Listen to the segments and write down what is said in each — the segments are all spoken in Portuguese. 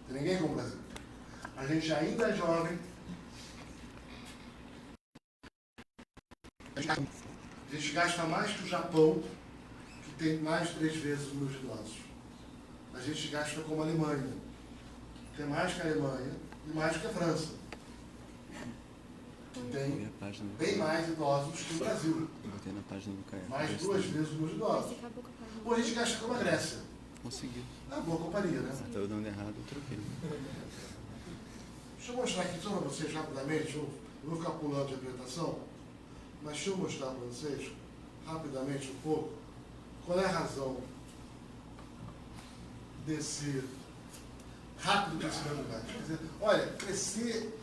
Tem ninguém como o Brasil. A gente ainda é jovem. A gente gasta mais que o Japão, que tem mais de 3 vezes o número de idosos. A gente gasta como a Alemanha, que tem mais que a Alemanha e mais que a França, que tem bem mais idosos que o Brasil. Mais de 2 vezes o número de idosos. Ou a gente gasta como a Grécia. Conseguiu. É boa companhia, né? Estava dando errado, eu troquei. Deixa eu mostrar aqui só para vocês rapidamente, eu vou ficar pulando de apresentação, mas deixa eu mostrar para vocês rapidamente um pouco qual é a razão desse rápido crescimento do gasto. Quer dizer, olha, crescer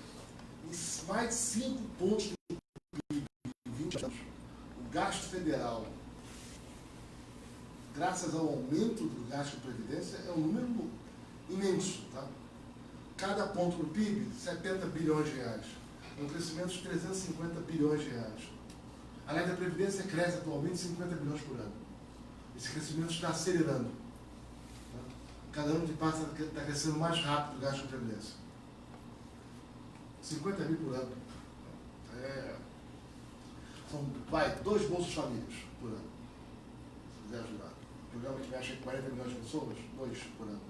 em mais de 5 pontos do PIB em 20 anos, o gasto federal, graças ao aumento do gasto de previdência, é um número imenso, tá? Cada ponto do PIB, 70 bilhões de reais. É um crescimento de 350 bilhões de reais. A lei da Previdência cresce atualmente 50 bilhões por ano. Esse crescimento está acelerando. Tá? Cada ano que passa está crescendo mais rápido o gasto de Previdência. 50 mil por ano. São, 2 bolsos famílias por ano. Se quiser ajudar. O programa que mexe com 40 milhões de pessoas, 2 por ano.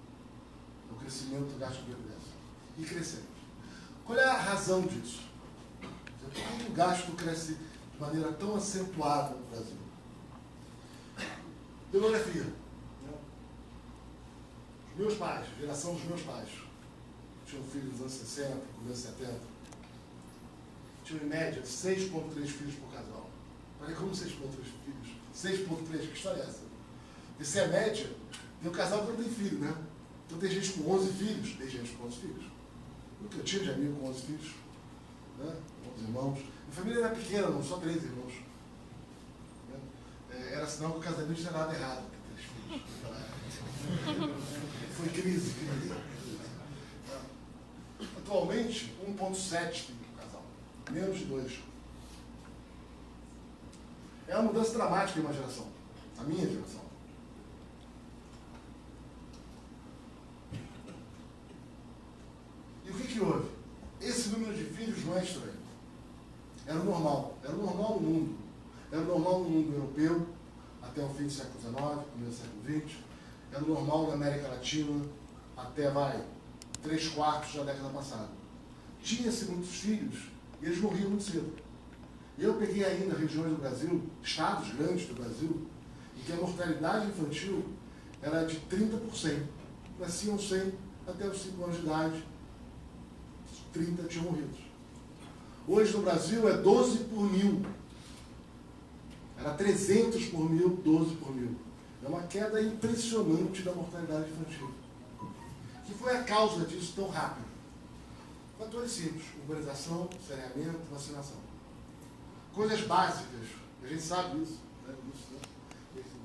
É o crescimento do gasto de Previdência. E crescendo. Qual é a razão disso? Por que o gasto cresce de maneira tão acentuada no Brasil? Demografia. Os meus pais, a geração dos meus pais, tinham filhos nos anos 60, começo de 70, tinham em média 6,3 filhos por casal. Olha como 6,3 filhos? 6,3, que história é essa? E se é média, tem um casal que não tem filho, né? Então tem gente com 11 filhos, tem gente com 11 filhos. Nunca tinha de amigo com 11 filhos, né? 11 irmãos. Minha família era pequena, não, só 3 irmãos. Era sinal que o casamento não tinha nada errado com 3 filhos. Foi crise. Atualmente, 1,7 filhos por casal. Menos de 2. É uma mudança dramática em uma geração. A minha geração. E o que houve? Esse número de filhos não é estranho. Era o normal. Era o normal no mundo. Era o normal no mundo europeu, até o fim do século XIX, começo do século XX. Era o normal na América Latina, até, 3/4 da década passada. Tinha-se muitos filhos e eles morriam muito cedo. Eu peguei ainda regiões do Brasil, estados grandes do Brasil, em que a mortalidade infantil era de 30%. Nasciam 100 até os 5 anos de idade. 30 tinham morrido. Hoje no Brasil é 12 por mil. Era 300 por mil, 12 por mil. É uma queda impressionante da mortalidade infantil. Que foi a causa disso tão rápido? Fatores simples: urbanização, saneamento, vacinação. Coisas básicas, a gente sabe isso, né?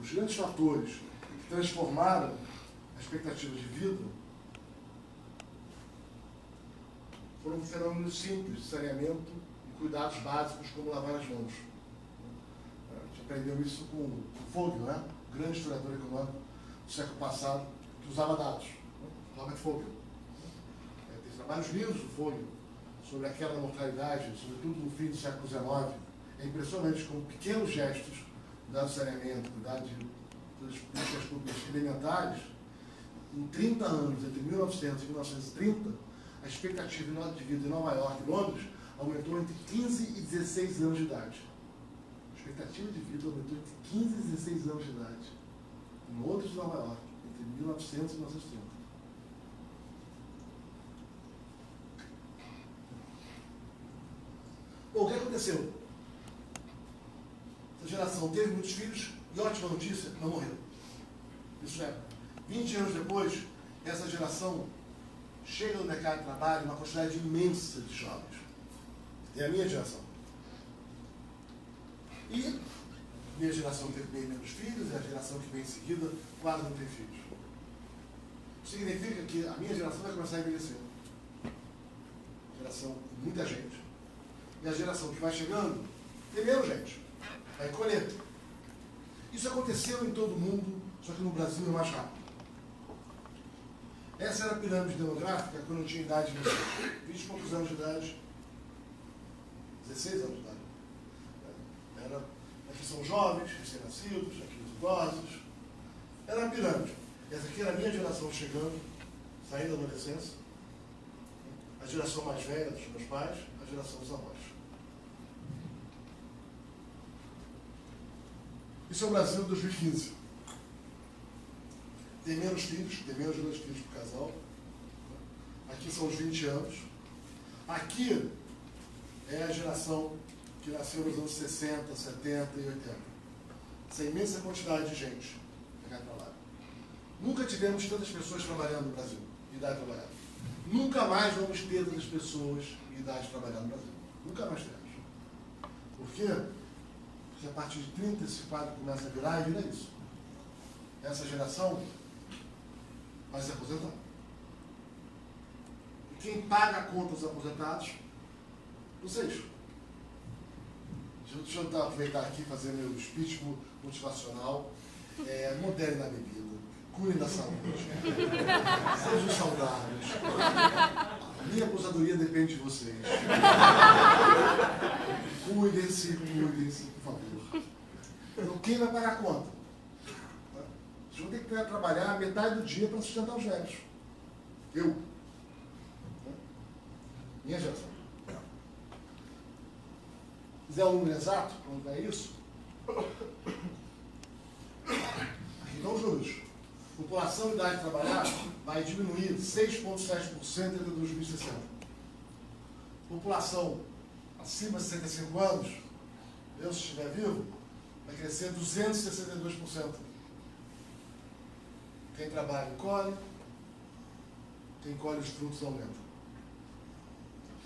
Os grandes fatores que transformaram a expectativa de vida foram fenômenos simples de saneamento e cuidados básicos, como lavar as mãos. A gente aprendeu isso com o Fogel, né? O grande historiador econômico do século passado, que usava dados. Robert Fogel. Tem trabalhos lindos do Fogel sobre aquela mortalidade, sobretudo no fim do século XIX. É impressionante como pequenos gestos, cuidado de saneamento, cuidado das políticas públicas elementares, em 30 anos, entre 1900 e 1930, a expectativa de vida em Nova York e Londres aumentou entre 15 e 16 anos de idade. A expectativa de vida aumentou entre 15 e 16 anos de idade. Em Londres e Nova York, entre 1900 e 1930. Bom, o que aconteceu? Essa geração teve muitos filhos e, ótima notícia, não morreu. Isso é, 20 anos depois, essa geração chega no mercado de trabalho uma quantidade imensa de jovens. É a minha geração. E minha geração teve bem menos filhos, e a geração que vem em seguida quase não tem filhos. Isso significa que a minha geração vai começar a envelhecer. Geração com muita gente. E a geração que vai chegando tem menos gente. Vai colher. Isso aconteceu em todo o mundo, só que no Brasil é mais rápido. Essa era a pirâmide demográfica quando eu tinha idade de 20 e poucos anos de idade, 16 anos de idade. Aqui são jovens, recém-nascidos, aqui os idosos. Era a pirâmide. Essa aqui era a minha geração chegando, saindo da adolescência. A geração mais velha dos meus pais, a geração dos avós. Isso é o Brasil de 2015. Tem menos filhos, tem menos de 2 filhos por casal. Aqui são os 20 anos. Aqui é a geração que nasceu nos anos 60, 70 e 80. Essa imensa quantidade de gente para cá para lá. Nunca tivemos tantas pessoas trabalhando no Brasil, em idade de trabalhar. Nunca mais vamos ter tantas pessoas em idade de trabalhar no Brasil. Nunca mais teremos. Por quê? Porque a partir de 30 esse quadro começa a virar e vira isso. Essa geração vai se aposentar. E quem paga a conta dos aposentados? Vocês. Deixa eu aproveitar aqui e fazer meu speech motivacional. Moderem na bebida. Cuidem da saúde. Sejam saudáveis. A minha aposentadoria depende de vocês. Cuidem-se, por favor. Então, quem vai pagar a conta? Vocês vão ter que trabalhar metade do dia para sustentar os velhos. Eu. Minha geração. Se quiser um número exato, quando é isso? Aqui estão os números. População em idade de trabalhar vai diminuir 6,7% entre 2060. População acima de 65 anos, eu se estiver vivo, vai crescer 262%. Quem trabalha colhe, quem colhe os frutos aumenta.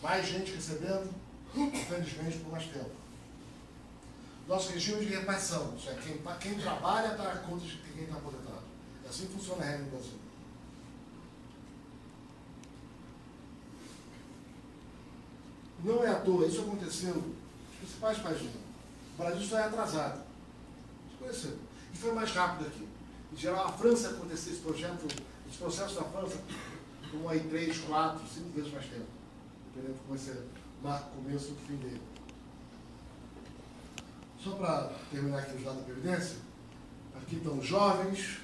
Mais gente recebendo, infelizmente, por mais tempo. Nosso regime de repartição, isso é, quem trabalha está a conta de quem está aposentado. É assim que funciona a regra no Brasil. Não é à toa, isso aconteceu nos principais países. O Brasil só é atrasado. Isso conheceu. E foi mais rápido aqui. Em geral, a França aconteceu esse projeto, esse processo na França, tomou aí 3, 4, 5 vezes mais tempo. Dependendo de como você marca o começo ou o fim dele. Só para terminar aqui os dados da Previdência, aqui estão os jovens,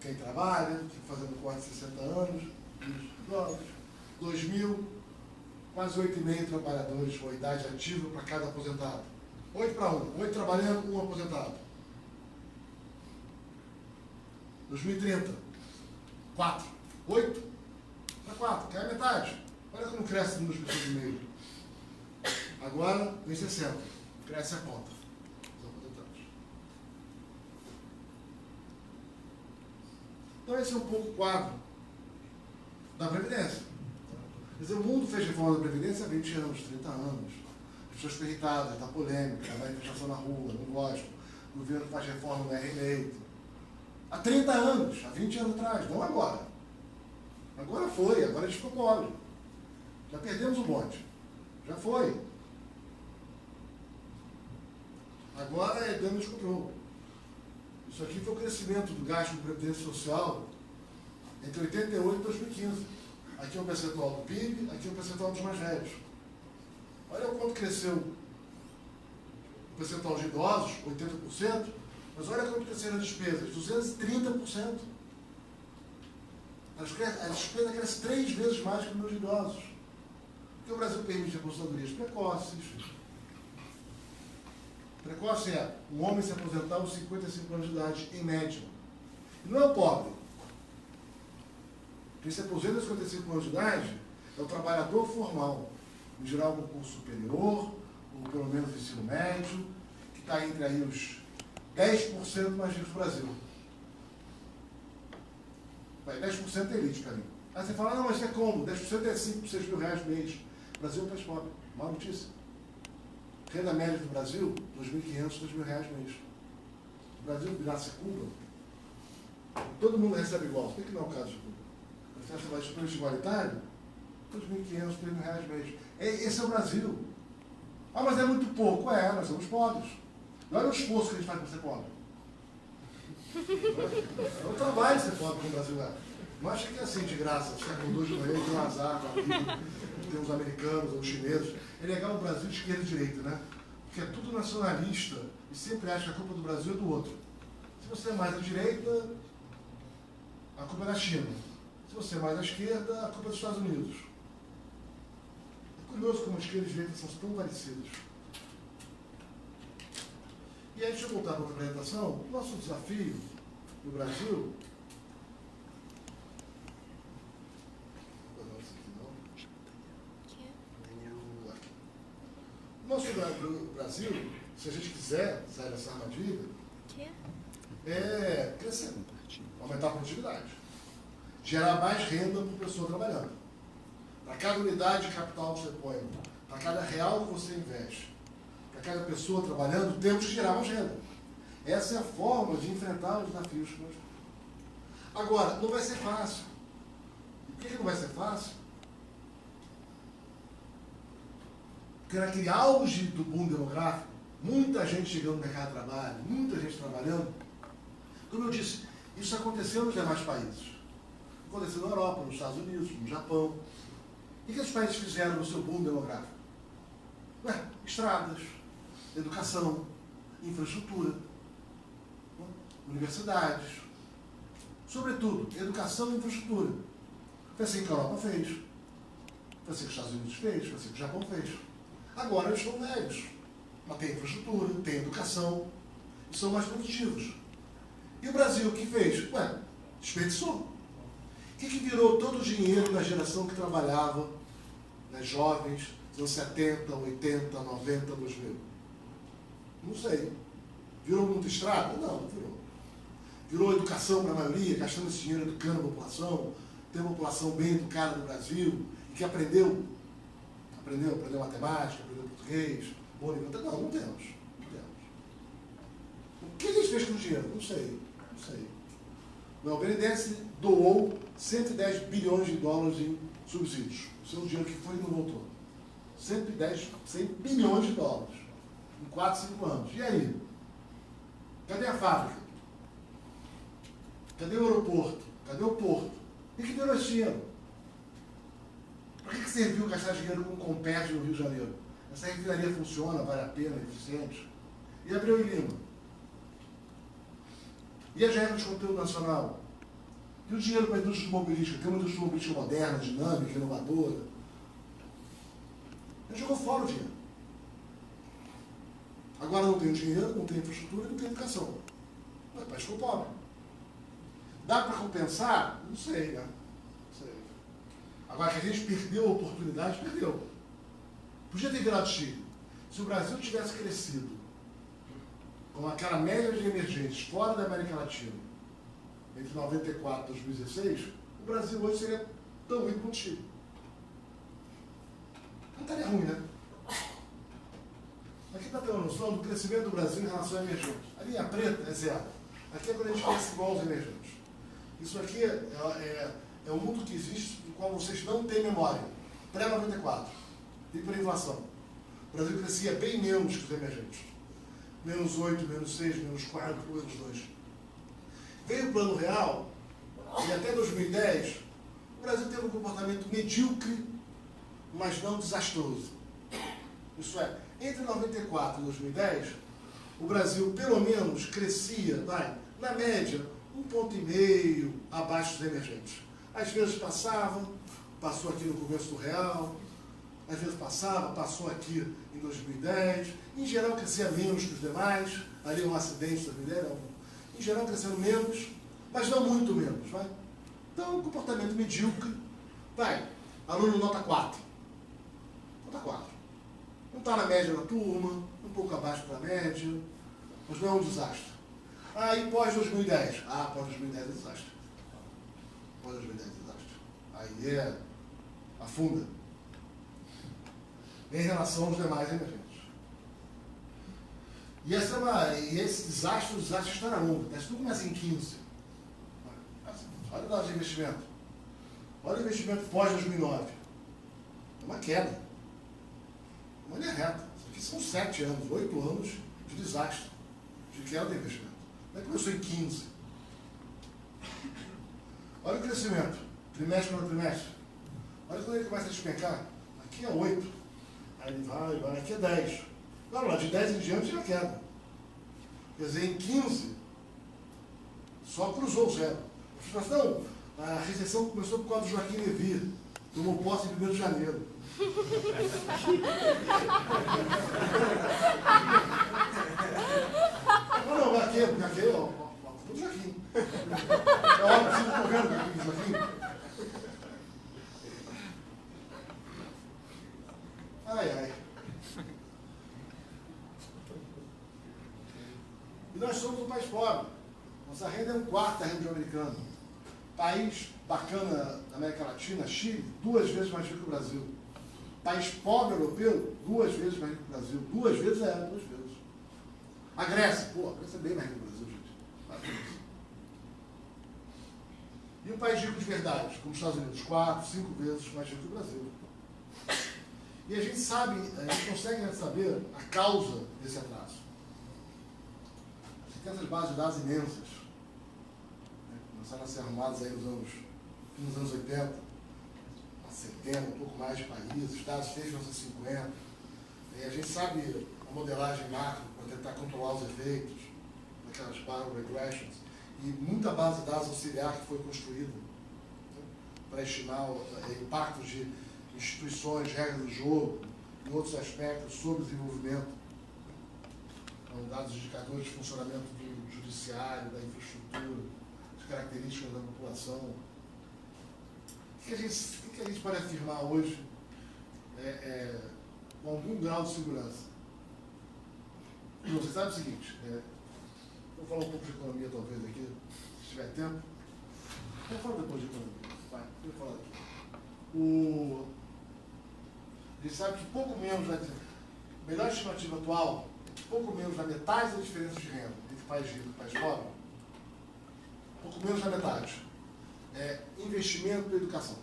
quem trabalha, quem fazendo corte de 60 anos, os jovens, 2000, quase 8,5 trabalhadores com idade ativa para cada aposentado. 8 para 1, 8 trabalhando, 1 aposentado. 2030, 4, 8 para 4, que é a metade. Olha como cresce o número de pessoas no meio. Agora, vem 60, cresce a conta. Então esse é um pouco o quadro da Previdência. Quer dizer, o mundo fez reforma da Previdência há 20 anos, 30 anos. As pessoas estão irritadas, está polêmica, está manifestação na rua, não gostam. O governo faz reforma, não é reeleito. Há 30 anos, há 20 anos atrás, não agora. Agora foi, agora a gente ficou pobre. Já perdemos o bonde. Já foi. Agora é damage control. Isso aqui foi o crescimento do gasto de previdência social entre 88 e 2015. Aqui é o percentual do PIB, aqui é o percentual dos mais velhos. Olha o quanto cresceu o percentual de idosos, 80%, mas olha quanto cresceram as despesas, 230%. A despesa cresce 3 vezes mais que o número de idosos. Porque o Brasil permite aposentadorias precoces. Precoce é um homem se aposentar aos 55 anos de idade, em média. E não é o pobre. Quem se aposenta aos 55 anos de idade é o trabalhador formal, em geral com curso superior, ou pelo menos ensino médio, que está entre aí os 10% mais ricos do Brasil. Vai, 10% é elite para mim. Aí você fala, não, mas é como? 10% é 5, 6 mil reais por mês. O Brasil é um país pobre. Má notícia. Renda média do Brasil, 2.500, 2.000 reais por mês. O Brasil virasse Cuba, todo mundo recebe igual. Por que não é o caso de Cuba? Você acha que vai de preço igualitário? 2.500, 3.000 reais por mês. Esse é o Brasil. Ah, mas é muito pouco. É, nós somos pobres. Olha o esforço que a gente faz para ser pobre. É o trabalho ser pobre no Brasil. Não acha que é assim de graça, você acordou de manhã e tem um azar com a vida, tem uns americanos ou os chineses. É legal o Brasil de esquerda e direita, né? Porque é tudo nacionalista e sempre acha que a culpa do Brasil é do outro. Se você é mais à direita, a culpa é da China. Se você é mais à esquerda, a culpa é dos Estados Unidos. É curioso como a esquerda e a direita são tão parecidas. E aí, deixa eu voltar para a apresentação. O nosso desafio no Brasil... O nosso Brasil, se a gente quiser sair dessa armadilha, é crescer, aumentar a produtividade, gerar mais renda por pessoa trabalhando. Para cada unidade de capital que você põe, para cada real que você investe, para cada pessoa trabalhando, temos que gerar mais renda. Essa é a forma de enfrentar os desafios que nós temos. Agora, não vai ser fácil. E por que não vai ser fácil? Porque naquele auge do boom demográfico, muita gente chegando no mercado de trabalho, muita gente trabalhando. Como eu disse, isso aconteceu nos demais países. Aconteceu na Europa, nos Estados Unidos, no Japão. E o que os países fizeram no seu boom demográfico? Estradas, educação, infraestrutura, universidades. Sobretudo, educação e infraestrutura. Foi assim que a Europa fez. Foi assim que os Estados Unidos fez, foi assim que o Japão fez. Agora eles estão velhos, mas tem infraestrutura, tem educação, e são mais produtivos. E o Brasil, o que fez? Desperdiçou. O que virou todo o dinheiro da geração que trabalhava, né, jovens, dos anos 70, 80, 90, 2000? Não sei. Virou muita estrada? Não, não virou. Virou educação para a maioria, gastando esse dinheiro educando a população, tem uma população bem educada no Brasil, e que aprendeu matemática, aprendeu português, bom nível. Não temos. Não temos. O que a gente fez com o dinheiro? Não sei. O BNDES doou 110 bilhões de dólares em subsídios. O seu dinheiro que foi e não voltou. 100 bilhões de dólares em 4, 5 anos. E aí? Cadê a fábrica? Cadê o aeroporto? Cadê o porto? E que deu esse dinheiro? Para que serviu gastar dinheiro com o Compete no Rio de Janeiro? Essa refinaria funciona, vale a pena, é eficiente. E Abreu e Lima? E as regras de conteúdo nacional? E o dinheiro para a indústria automobilística? Tem uma indústria automobilística moderna, dinâmica, inovadora. A gente jogou fora o dinheiro. Agora não tem dinheiro, não tem infraestrutura, não tem educação. Mas o país ficou pobre. Dá para compensar? Não sei, né? Agora que a gente perdeu a oportunidade, perdeu. Podia ter virado Chile. Se o Brasil tivesse crescido com aquela média de emergentes fora da América Latina, entre 94 e 2016, o Brasil hoje seria tão rico quanto o Chile. Não estaria ruim, né? Aqui está tendo noção do crescimento do Brasil em relação a emergentes. A linha preta é zero. Aqui é quando a gente cresce igual aos emergentes. Isso aqui é um mundo que existe, do qual vocês não têm memória. Pré-94. Hiperinflação. O Brasil crescia bem menos que os emergentes. Menos 8, menos 6, menos 4, menos 2. Veio o Plano Real, e até 2010, o Brasil teve um comportamento medíocre, mas não desastroso. Isso é, entre 94 e 2010, o Brasil pelo menos crescia, na média, 1,5 ponto abaixo dos emergentes. Às vezes passou aqui no começo do Real, às vezes passou aqui em 2010, em geral crescia menos que os demais, ali um acidente em 2010, em geral crescendo menos, mas não muito menos. Então, um comportamento medíocre, aluno nota 4. Nota 4. Não está na média da turma, um pouco abaixo da média, mas não é um desastre. Aí pós-2010, pós-2010 é desastre. Pós-2010 é desastre. Aí afunda. Em relação aos demais emergentes. E esse desastre, o desastre está na onda. Isso tudo começa em 15. Olha o dado de investimento. Olha o investimento pós-2009. É uma queda. Uma linha reta. Isso aqui são 7 anos, 8 anos de desastre, de queda de investimento. Não é que começou em 15. Olha o crescimento, trimestre para trimestre. Olha quando ele começa a despencar. Aqui é 8. Aí ele vai, aqui é 10. Não, lá de 10 em diante já queda. Quer dizer, em 15, só cruzou o zero. Não, a recessão começou por causa do Joaquim Levy. Tomou posse em 1º de janeiro. Não, aqui, ó, do Joaquim. É óbvio que vocês estão vendo aqui do Joaquim. Ai. E nós somos um país pobre. Nossa renda é 1/4 da renda do americano. País bacana da América Latina, Chile, 2 vezes mais rico que o Brasil. País pobre europeu, 2 vezes mais rico que o Brasil. 2 vezes 2 vezes. A Grécia, a Grécia é bem mais rico que o Brasil, gente. E um país rico de verdade, como os Estados Unidos, 4, 5 vezes mais rico que o Brasil. E a gente consegue saber a causa desse atraso. Você tem essas bases de dados imensas, né, começaram a ser arrumadas aí nos anos 80, 70, um pouco mais de países, dados desde 1950. E a gente sabe a modelagem macro para tentar controlar os efeitos, aquelas barrel regressions, e muita base de dados auxiliar que foi construída, né, para estimar impactos de instituições, regras do jogo e outros aspectos sobre o desenvolvimento. Então, dados indicadores de funcionamento do judiciário, da infraestrutura, de características da população. O que a gente pode afirmar hoje com algum grau de segurança? Você sabe o seguinte, vou falar um pouco de economia talvez aqui, se tiver tempo. Vou falar depois de economia. Vai, vou falar aqui. A gente sabe que pouco menos, a melhor estimativa atual, é que pouco menos da metade da diferença de renda entre país rico e país pobre, pouco menos da metade, é investimento em educação.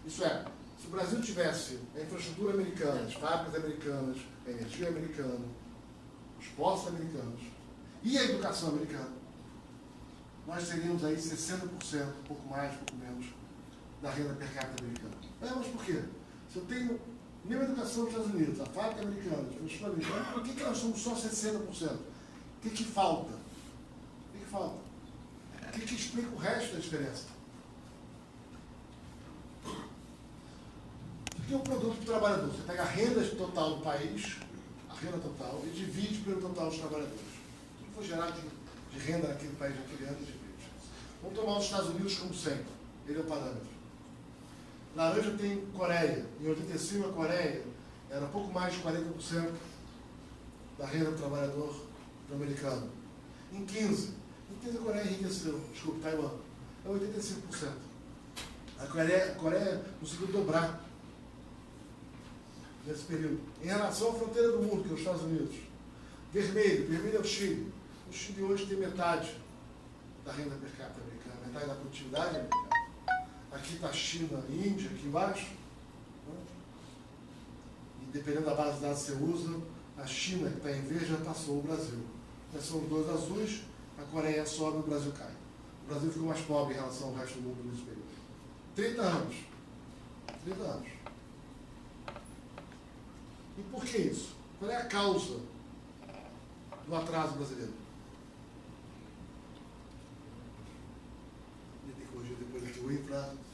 Isso é, se o Brasil tivesse a infraestrutura americana, as fábricas americanas, a energia americana, os postos americanos e a educação americana, nós teríamos aí 60%, um pouco mais, um pouco menos, da renda per capita americana. Mas por quê? Se eu tenho a mesma educação nos Estados Unidos, a fábrica americana, a infraestrutura americana, por que nós somos só 60%? O que falta? O que falta? O que explica o resto da diferença? Porque o produto do trabalhador, você pega a renda total do país, a renda total, e divide pelo total dos trabalhadores. Tudo que foi gerado de renda naquele país, naquele ano, divide. Vamos tomar os Estados Unidos como sempre. Ele é o parâmetro. Laranja tem Coreia. Em 85, a Coreia era pouco mais de 40% da renda do trabalhador americano. Em 15, a Coreia enriqueceu. Desculpe, Taiwan. É 85%. A Coreia conseguiu dobrar nesse período. Em relação à fronteira do mundo, que é os Estados Unidos. Vermelho é o Chile. O Chile hoje tem metade da renda per capita americana, metade da produtividade americana. Aqui está a China e Índia, aqui embaixo. Né? E dependendo da base de dados que você usa, a China, que está em verde, já passou o Brasil. Já são os 2 azuis, a Coreia sobe e o Brasil cai. O Brasil ficou mais pobre em relação ao resto do mundo nesse período. 30 anos. 30 anos. E por que isso? Qual é a causa do atraso brasileiro? Vou ter que corrigir depois aqui o infraestrutura.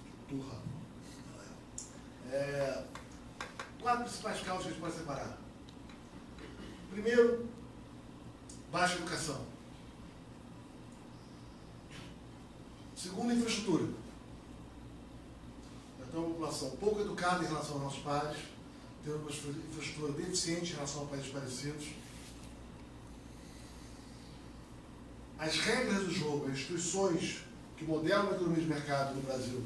4 principais causas que a gente pode separar. Primeiro, baixa educação. Segundo, infraestrutura. Então, uma população pouco educada em relação aos nossos pais, tendo uma infraestrutura deficiente em relação a países parecidos. As regras do jogo, as instituições que modelam a economia de mercado no Brasil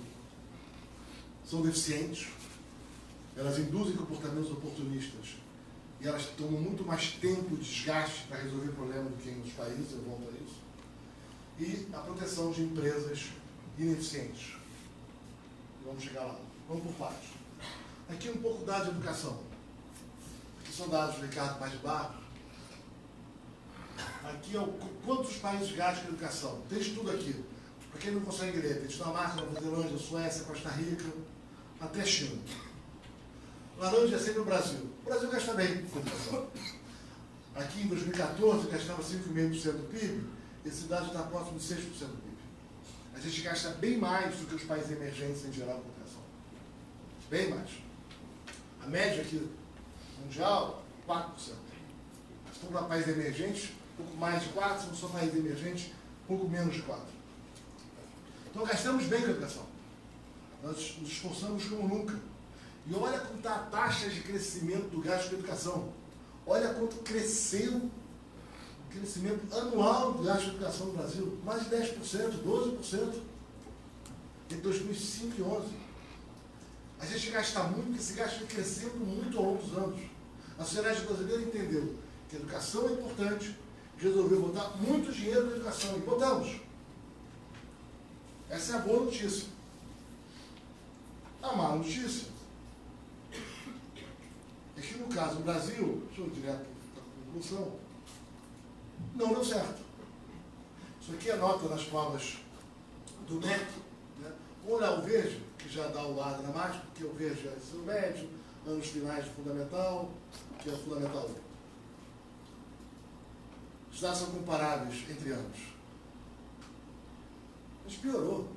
são deficientes, elas induzem comportamentos oportunistas e elas tomam muito mais tempo e desgaste para resolver problemas do que em outros países, eu volto a isso. E a proteção de empresas ineficientes. Vamos chegar lá. Vamos por partes. Aqui um pouco dados de educação. Aqui são dados do Ricardo Paz de Barros. Aqui é quantos países gastam em educação. Tem estudo aqui. Para quem não consegue ler, tem Dinamarca, Nova Zelândia, Suécia, Costa Rica, até China. Laranja é sempre o Brasil. O Brasil gasta bem com educação. Aqui em 2014 gastava 5,5% do PIB, esse dado está próximo de 6% do PIB. A gente gasta bem mais do que os países emergentes em geral com educação. Bem mais. A média aqui mundial, 4%. Se for para países emergentes, pouco mais de 4%, se não são países emergentes, pouco menos de 4%. Então gastamos bem com a educação. Nós nos esforçamos como nunca. E olha como está a taxa de crescimento do gasto com a educação. Olha quanto cresceu o crescimento anual do gasto com a educação no Brasil. Mais de 10%, 12% em 2005 e 2011. A gente gasta muito, porque esse gasto vem crescendo muito ao longo dos anos. A sociedade brasileira entendeu que a educação é importante, resolveu botar muito dinheiro na educação. E botamos. Essa é a boa notícia. A má notícia é que, no caso do Brasil, deixa eu direto para a conclusão, não deu certo. Isso aqui é nota nas provas do MEC, né? Ou na UVERJ, que já dá o lado dramático, porque o UVERJ é ensino médio, anos finais de fundamental, que é o fundamental 1. Os dados são comparáveis entre anos. Mas piorou.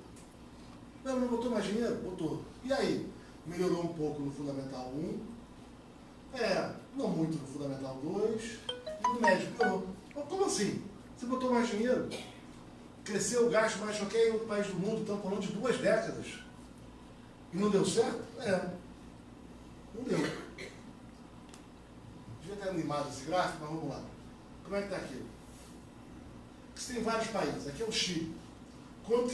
Não botou mais dinheiro? Botou. E aí? Melhorou um pouco no Fundamental 1, não muito no Fundamental 2, e no médio piorou. Mas como assim? Você botou mais dinheiro? Cresceu o gasto mais choquei em outro país do mundo, estamos falando de 2 décadas. E não deu certo? Não deu. Devia ter animado esse gráfico, mas vamos lá. Como é que está aqui? Você tem vários países. Aqui é o Chile. Quanto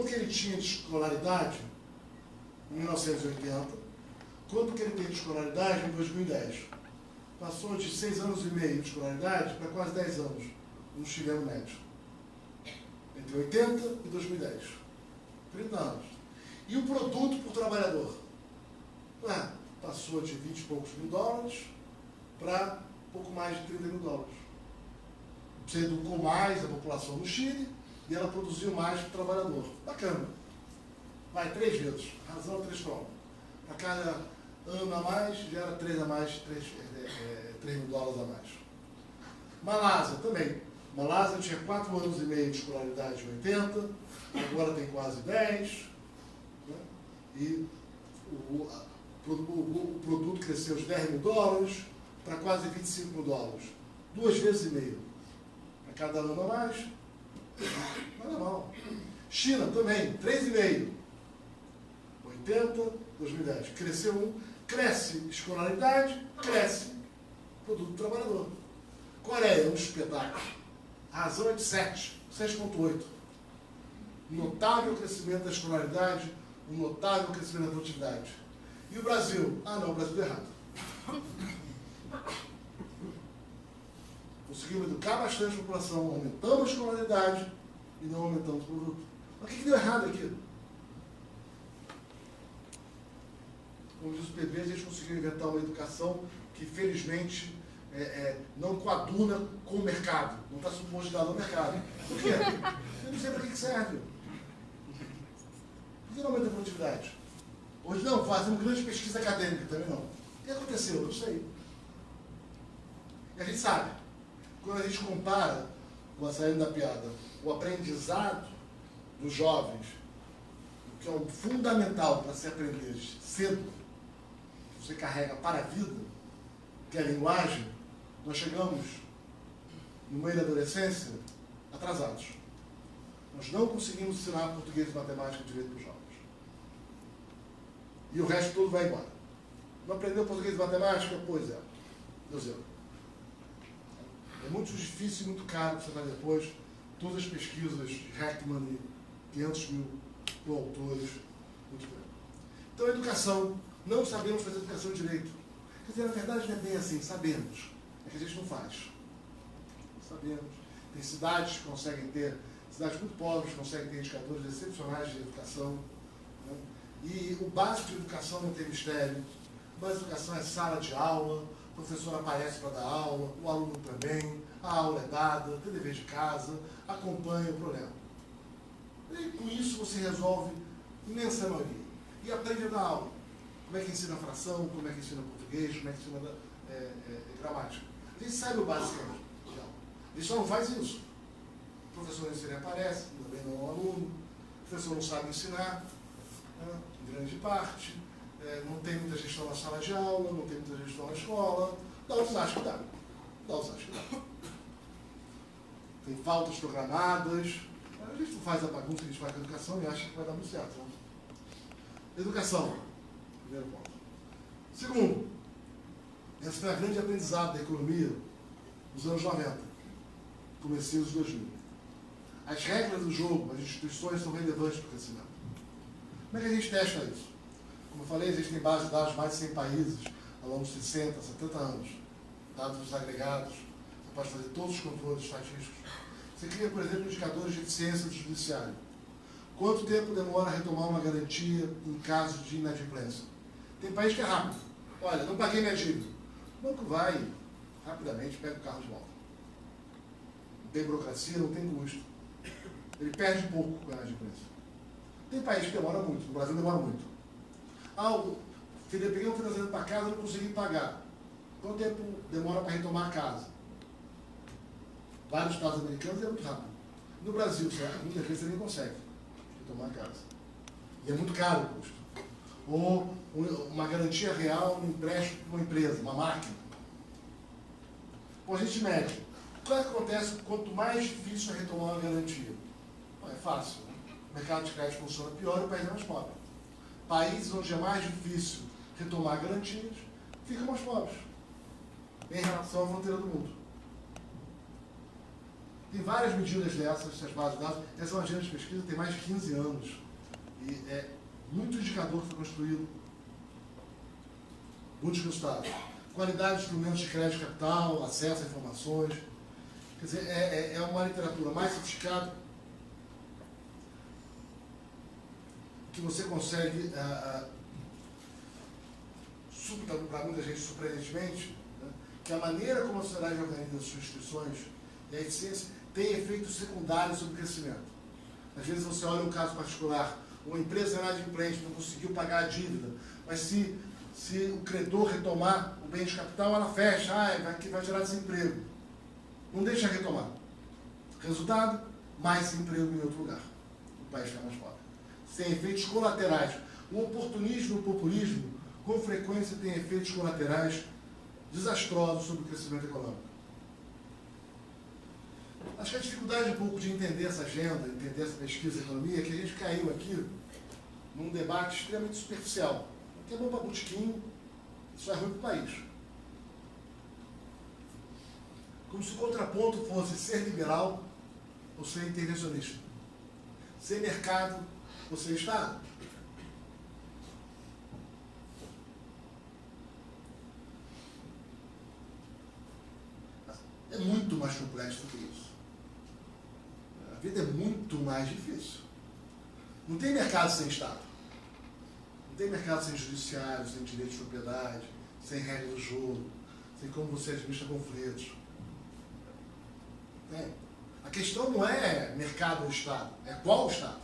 que ele tinha de escolaridade em 1980, quanto que ele tem de escolaridade em 2010. Passou de 6 anos e meio de escolaridade para quase 10 anos, no chileno médio. Entre 80 e 2010. 30 anos. E o produto por trabalhador? Passou de 20 e poucos mil dólares para pouco mais de 30 mil dólares. Você educou mais a população no Chile, e ela produziu mais para o trabalhador. Bacana. Vai 3 vezes. Razão 3 pronto. Para cada ano a mais, gera 3 a mais, 3 mil dólares a mais. Malásia também. Malásia tinha 4 anos e meio de escolaridade em 80, agora tem quase 10. Né? E o produto cresceu de 10 mil dólares para quase 25 mil dólares. 2 vezes e meio. Para cada ano a mais. Não é mal. China também, 3,5. 80, 2010. Cresceu 1, cresce escolaridade, cresce produto do trabalhador. Coreia, um espetáculo. A razão é de 7, 6,8. Notável crescimento da escolaridade, um notável crescimento da produtividade. E o Brasil? Não, o Brasil deu errado. Conseguimos educar bastante a população, aumentamos a escolaridade e não aumentamos o produto. Mas o que deu errado aqui? Como diz o PB, a gente conseguiu inventar uma educação que, felizmente, não coaduna com o mercado. Não está subordinado ao mercado. Por quê? Eu não sei para que serve. Por que não aumenta a produtividade? Hoje não, fazemos grande pesquisa acadêmica também não. O que aconteceu? Eu não sei. E a gente sabe. Quando a gente compara, com a saída da piada, o aprendizado dos jovens, o que é o fundamental para se aprender cedo, que você carrega para a vida, que é a linguagem, nós chegamos, no meio da adolescência, atrasados. Nós não conseguimos ensinar português e matemática direito para os jovens. E o resto todo vai embora. Não aprendeu português e matemática? Pois é. Deu zero. É muito difícil e muito caro você vai depois todas as pesquisas de Heckman e 500 mil autores. Muito bem. Então, a educação, não sabemos fazer educação direito. Quer dizer, na verdade não é bem assim, sabemos. É que a gente não faz. Sabemos. Tem cidades que conseguem ter, cidades muito pobres que conseguem ter indicadores excepcionais de educação. Né? E o básico de educação não tem mistério. O básico de educação é sala de aula, o professor aparece para dar aula, o aluno também, a aula é dada, tem dever de casa, acompanha o problema. E com isso você resolve imensa maioria. E aprende a dar aula. Como é que ensina fração, como é que ensina português, como é que ensina gramática. A gente sabe o básico de aula. A gente só não faz isso. O professor nem sequer aparece, também não é um aluno. O professor não sabe ensinar, né, em grande parte. Não tem muita gestão na sala de aula, não tem muita gestão na escola. Dá os acha que dá. Dá os acha que dá. Tem faltas programadas. A gente não faz a bagunça que a gente faz com a educação e acha que vai dar muito certo. Né? Educação. Primeiro ponto. Segundo, esse foi a grande aprendizado da economia nos anos 90, começo dos 2000. As regras do jogo, as instituições são relevantes para o crescimento. Como é que a gente testa isso? Como eu falei, existem bases de dados de mais de 100 países ao longo de 60, 70 anos. Dados agregados, você pode fazer todos os controles estatísticos. Você cria, por exemplo, indicadores de eficiência do judiciário. Quanto tempo demora a retomar uma garantia em caso de inadimplência? Tem país que é rápido. Olha, não paguei minha dívida. O banco vai, rapidamente, pega o carro de volta. Não tem burocracia, não tem custo. Ele perde pouco com a inadimplência. Tem país que demora muito. No Brasil demora muito. Peguei um financiamento para casa e não consegui pagar. Quanto tempo demora para retomar a casa? Vários estados americanos é muito rápido. No Brasil, muitas vezes você nem consegue retomar a casa. E é muito caro o custo. Ou uma garantia real, um empréstimo para uma empresa, uma máquina. Bom, a gente mede. O que acontece quanto mais difícil é retomar uma garantia? Bom, é fácil. O mercado de crédito funciona pior e o país é mais pobre. Países onde é mais difícil retomar garantias, ficam mais pobres em relação à fronteira do mundo. Tem várias medidas dessas bases de dados. Essa é uma agenda de pesquisa que tem mais de 15 anos. E é muito indicador que foi construído. Muitos resultados. Qualidade de instrumentos de crédito e capital, acesso a informações. Quer dizer, é uma literatura mais sofisticada que você consegue, para muita gente surpreendentemente, né, que a maneira como a sociedade organiza as suas instituições e a eficiência tem efeitos secundários sobre o crescimento. Às vezes você olha um caso particular, uma empresa inadimplente não conseguiu pagar a dívida, mas se o credor retomar o bem de capital, ela fecha, vai gerar desemprego. Não deixa retomar. Resultado, mais desemprego em outro lugar. O país fica mais pobre. Tem efeitos colaterais. O oportunismo e o populismo, com frequência, têm efeitos colaterais desastrosos sobre o crescimento econômico. Acho que a dificuldade um pouco de entender essa agenda, entender essa pesquisa de economia, é que a gente caiu aqui num debate extremamente superficial. O que é bom para botequim, isso é ruim para o país. Como se o contraponto fosse ser liberal ou ser intervencionista. Ser mercado ou ser Estado. É muito mais complexo do que isso. A vida é muito mais difícil. Não tem mercado sem Estado. Não tem mercado sem judiciário, sem direito de propriedade, sem regra do jogo, sem como você administra conflitos. A questão não é mercado ou Estado, é qual o Estado.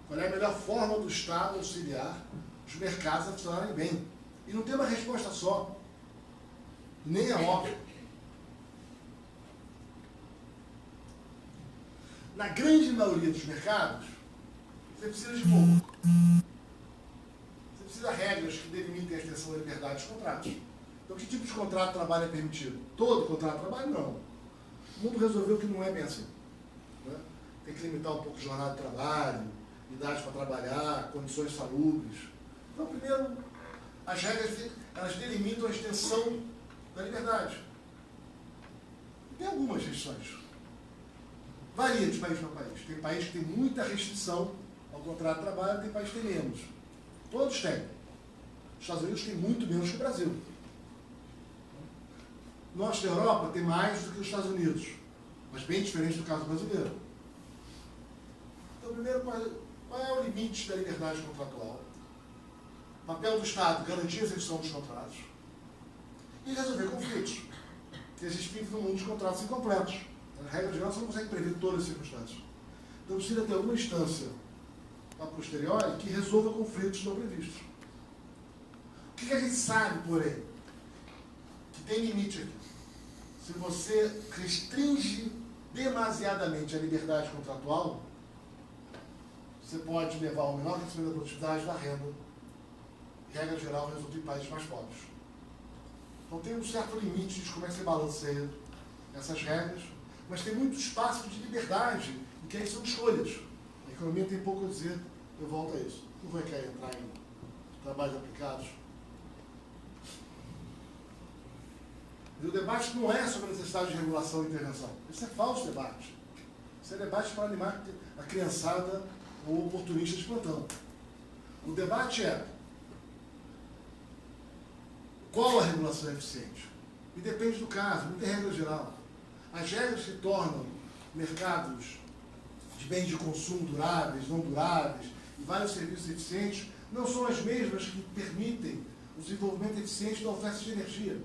Qual é a melhor forma do Estado auxiliar os mercados a funcionarem bem. E não tem uma resposta só. Nem é óbvio. Na grande maioria dos mercados, você precisa de pouco. Você precisa de regras que delimitem a extensão da liberdade dos contratos. Então, que tipo de contrato de trabalho é permitido? Todo contrato de trabalho? Não. O mundo resolveu que não é bem assim. Né? Tem que limitar um pouco a jornada de trabalho, idade para trabalhar, condições salubres. Então, primeiro, as regras elas delimitam a extensão da liberdade. Tem algumas restrições. Varia de país para país. Tem país que tem muita restrição ao contrato de trabalho, tem país que tem menos. Todos têm. Os Estados Unidos têm muito menos que o Brasil. Nós da Europa tem mais do que os Estados Unidos, mas bem diferente do caso brasileiro. Então, primeiro, qual é o limite da liberdade contratual? Papel do Estado, garantir a execução dos contratos e resolver conflitos. Porque a gente vive num mundo de contratos incompletos. Na regra geral, você não consegue prever todas as circunstâncias. Então precisa ter alguma instância a posteriori que resolva conflitos não previstos. O que a gente sabe, porém? Que tem limite aqui. Se você restringe demasiadamente a liberdade contratual, você pode levar ao menor crescimento da produtividade da renda. Regra geral, resulta em países mais pobres. Então tem um certo limite de como é que você balanceia essas regras, mas tem muito espaço de liberdade, e que aí são escolhas. A economia tem pouco a dizer, eu volto a isso. Não vai querer entrar em trabalhos aplicados. E o debate não é sobre a necessidade de regulação e intervenção. Isso é falso debate. Isso é debate para animar a criançada ou oportunista de plantão. O debate é qual a regulação eficiente? E depende do caso, não tem regra geral. As regras que tornam mercados de bens de consumo duráveis, não duráveis e vários serviços eficientes não são as mesmas que permitem o desenvolvimento eficiente da oferta de energia.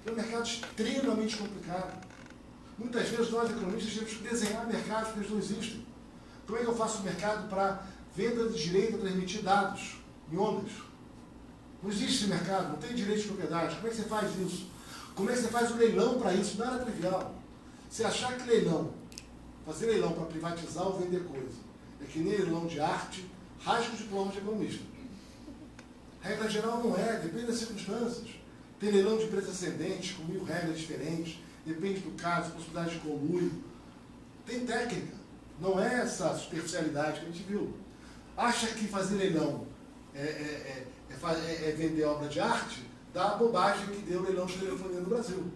É um mercado extremamente complicado. Muitas vezes nós, economistas, temos que desenhar mercados que eles não existem. Como é que eu faço um mercado para venda de direito a transmitir dados em ondas? Não existe esse mercado, não tem direito de propriedade. Como é que você faz isso? Como é que você faz o leilão para isso? Não era trivial. Se achar que fazer leilão para privatizar ou vender coisa, é que nem leilão de arte, rasga o diploma de economista. Regra geral não é, depende das circunstâncias. Tem leilão de empresas ascendentes, com 1000 regras diferentes, depende do caso, possibilidade de conluio. Tem técnica, não é essa superficialidade que a gente viu. Acha que fazer leilão é vender obra de arte, dá a bobagem que deu o leilão de telefonia no Brasil.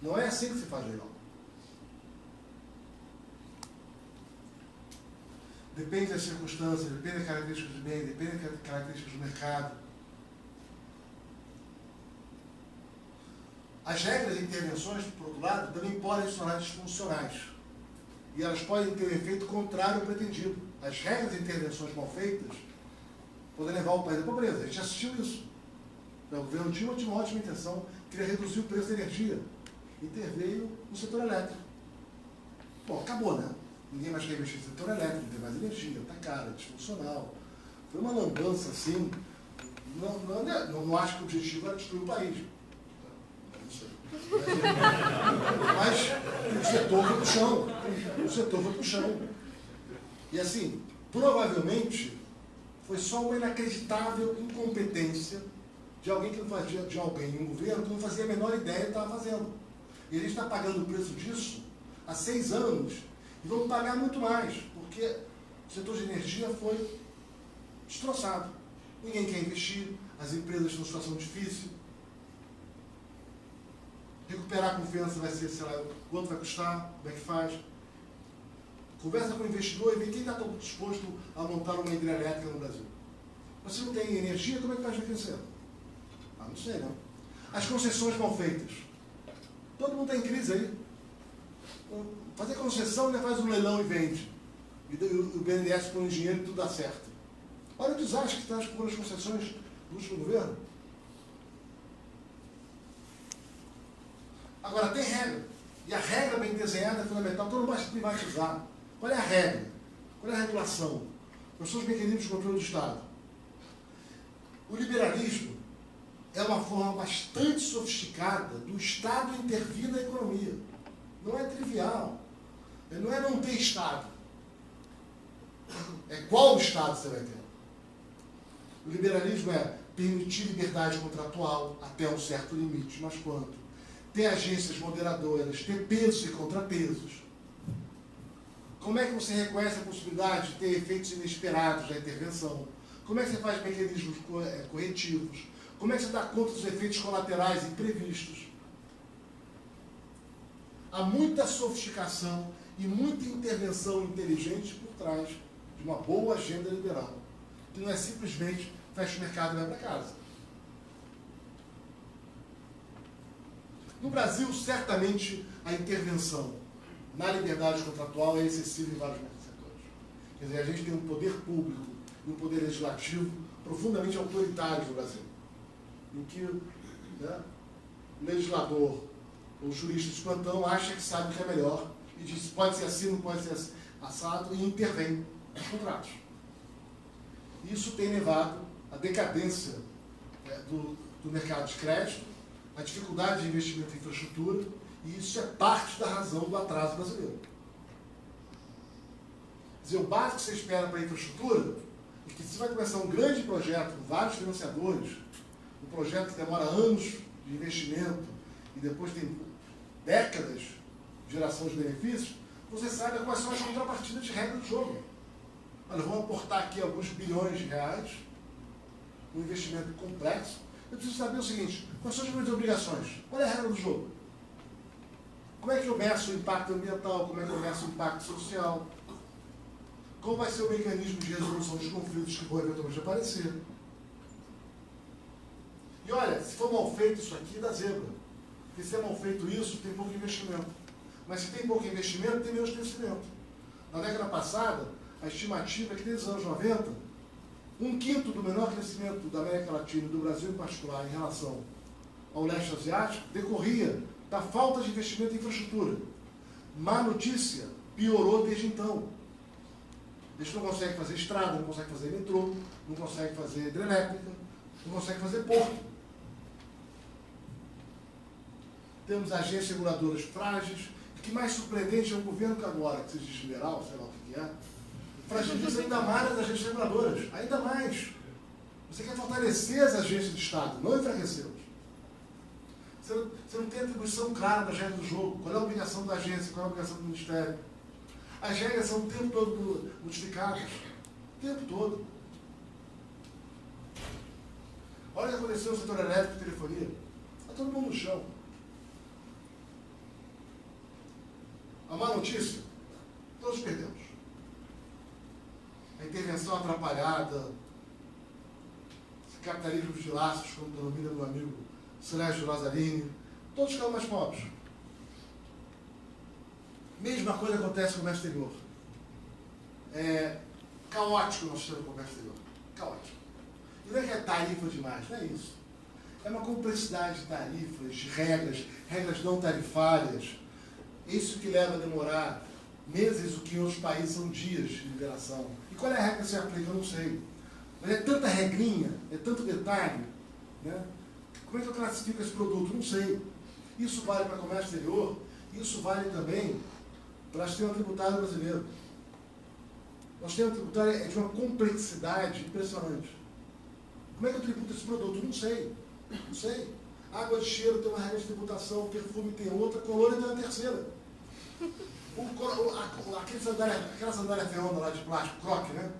Não é assim que se faz leilão. Depende das circunstâncias, depende das características do bem, depende das características do mercado. As regras de intervenções, por outro lado, também podem se tornar disfuncionais. E elas podem ter um efeito contrário ao pretendido. As regras de intervenções mal feitas podem levar o país à pobreza. A gente assistiu isso. O governo tinha uma ótima intenção, queria reduzir o preço da energia. Interveio no setor elétrico. Bom, acabou, né? Ninguém mais quer investir no setor elétrico, não tem mais energia, está caro, é disfuncional. Foi uma lambança assim. Não acho que o objetivo era destruir o país. Não sei. Mas o setor foi para o chão. O setor foi para o chão. E assim, provavelmente, foi só uma inacreditável incompetência de alguém que não fazia, de alguém em um governo que não fazia a menor ideia do que estava fazendo. E a gente está pagando o preço disso há 6 anos e vamos pagar muito mais, porque o setor de energia foi destroçado. Ninguém quer investir, as empresas estão em situação difícil. Recuperar a confiança vai ser, sei lá, quanto vai custar, como é que faz. Conversa com o investidor e vê quem está disposto a montar uma hidrelétrica no Brasil. Mas se não tem energia, como é que faz para crescer? Ah, não sei, não. As concessões mal feitas. Todo mundo está em crise aí. Fazer concessão, né, faz um leilão e vende. E o BNDES põe dinheiro e tudo dá certo. Olha o desastre que está as concessões do último governo. Agora, tem regra. E a regra bem desenhada é fundamental. Então não basta privatizar. Qual é a regra? Qual é a regulação? Quais são os mecanismos de controle do Estado? O liberalismo é uma forma bastante sofisticada do Estado intervir na economia. Não é trivial. Não é não ter Estado. É qual Estado você vai ter. O liberalismo é permitir liberdade contratual até um certo limite, mas quanto? Ter agências moderadoras, ter pesos e contrapesos. Como é que você reconhece a possibilidade de ter efeitos inesperados da intervenção? Como é que você faz mecanismos corretivos? Como é que você dá conta dos efeitos colaterais imprevistos? Há muita sofisticação e muita intervenção inteligente por trás de uma boa agenda liberal, que não é simplesmente fecha o mercado e vai para casa. No Brasil, certamente, a intervenção na liberdade contratual é excessiva em vários setores. Quer dizer, a gente tem um poder público e um poder legislativo profundamente autoritários no Brasil, em que, né, o legislador ou jurista de plantão acha que sabe o que é melhor e diz pode ser assim, não pode ser assado, e intervém nos contratos. Isso tem levado à decadência do mercado de crédito, à dificuldade de investimento em infraestrutura, e isso é parte da razão do atraso brasileiro. Quer dizer, o básico que você espera para a infraestrutura é que se vai começar um grande projeto com vários financiadores, um projeto que demora anos de investimento e depois tem décadas de geração de benefícios, você sabe quais são as contrapartidas de regra do jogo. Olha, vamos aportar aqui alguns bilhões de reais, um investimento complexo. Eu preciso saber o seguinte, quais são as minhas obrigações? Qual é a regra do jogo? Como é que eu meço o impacto ambiental? Como é que eu meço o impacto social? Qual vai ser o mecanismo de resolução dos conflitos que vão eventualmente aparecer? E olha, se for mal feito isso aqui, dá zebra. Porque se é mal feito isso, tem pouco investimento. Mas se tem pouco investimento, tem menos crescimento. Na década passada, a estimativa é que desde os anos 90, 1/5 do menor crescimento da América Latina e do Brasil em particular em relação ao leste asiático decorria da falta de investimento em infraestrutura. Má notícia, piorou desde então. Eles não conseguem fazer estrada, não conseguem fazer metrô, não conseguem fazer hidrelétrica, não conseguem fazer porto. Temos agências reguladoras frágeis. O que mais surpreendente é um governo que agora, que seja liberal, sei lá o que é, fragiliza ainda mais as agências reguladoras. Ainda mais. Você quer fortalecer as agências de Estado, não enfraquecê-las. Você não tem atribuição clara das regras do jogo. Qual é a obrigação da agência, qual é a obrigação do Ministério. As regras são o tempo todo modificadas. O tempo todo. Olha o que aconteceu no setor elétrico e telefonia. Está todo mundo no chão. A má notícia, todos perdemos. A intervenção atrapalhada, esse capitalismo de laços, como denomina meu amigo Sérgio Lazzarini, todos ficaram mais pobres. Mesma coisa acontece com o comércio exterior. É caótico o nosso sistema de comércio exterior. Caótico. E não é que é tarifa demais, não é isso. É uma complexidade de tarifas, de regras não tarifárias. Isso que leva a demorar meses, o que em outros países são dias de liberação. E qual é a regra que você aplica? Eu não sei. Mas é tanta regrinha, é tanto detalhe, né? Como é que eu classifico esse produto? Não sei. Isso vale para o comércio exterior, isso vale também para o sistema tributário brasileiro. O sistema tributário é de uma complexidade impressionante. Como é que eu tributo esse produto? Não sei. Não sei. Água de cheiro tem uma regra de tributação, perfume tem outra, colônia tem uma terceira. Aquela sandália feona lá de plástico, croque, né?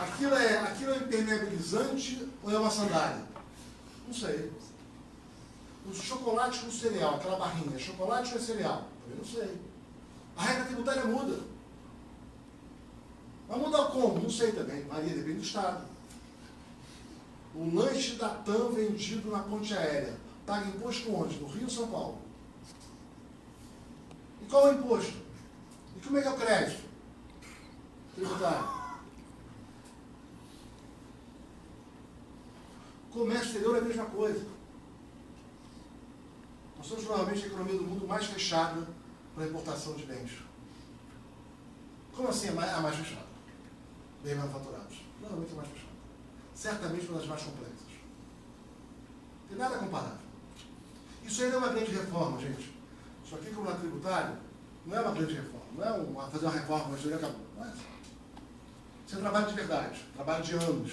Aquilo é impermeabilizante ou é uma sandália? Não sei. O chocolate com cereal, aquela barrinha, chocolate ou é cereal? Também não sei. A regra tributária muda. Mas muda como? Não sei também. Varia, depende do estado. O lanche da TAM vendido na ponte aérea paga imposto onde? No Rio ou São Paulo? E qual é o imposto? E como é que é o crédito tributário? Comércio exterior é a mesma coisa. Nós somos provavelmente a economia do mundo mais fechada para a importação de bens. Como assim a mais fechada? Bens manufaturados. Provavelmente a mais fechada. Certamente uma das mais complexas. Não tem nada comparável. Isso ainda é uma grande reforma, gente. Isso aqui, como na tributária, não é uma grande reforma. Não é fazer uma reforma, mas acabou. Não é. Isso é trabalho de verdade. Trabalho de anos,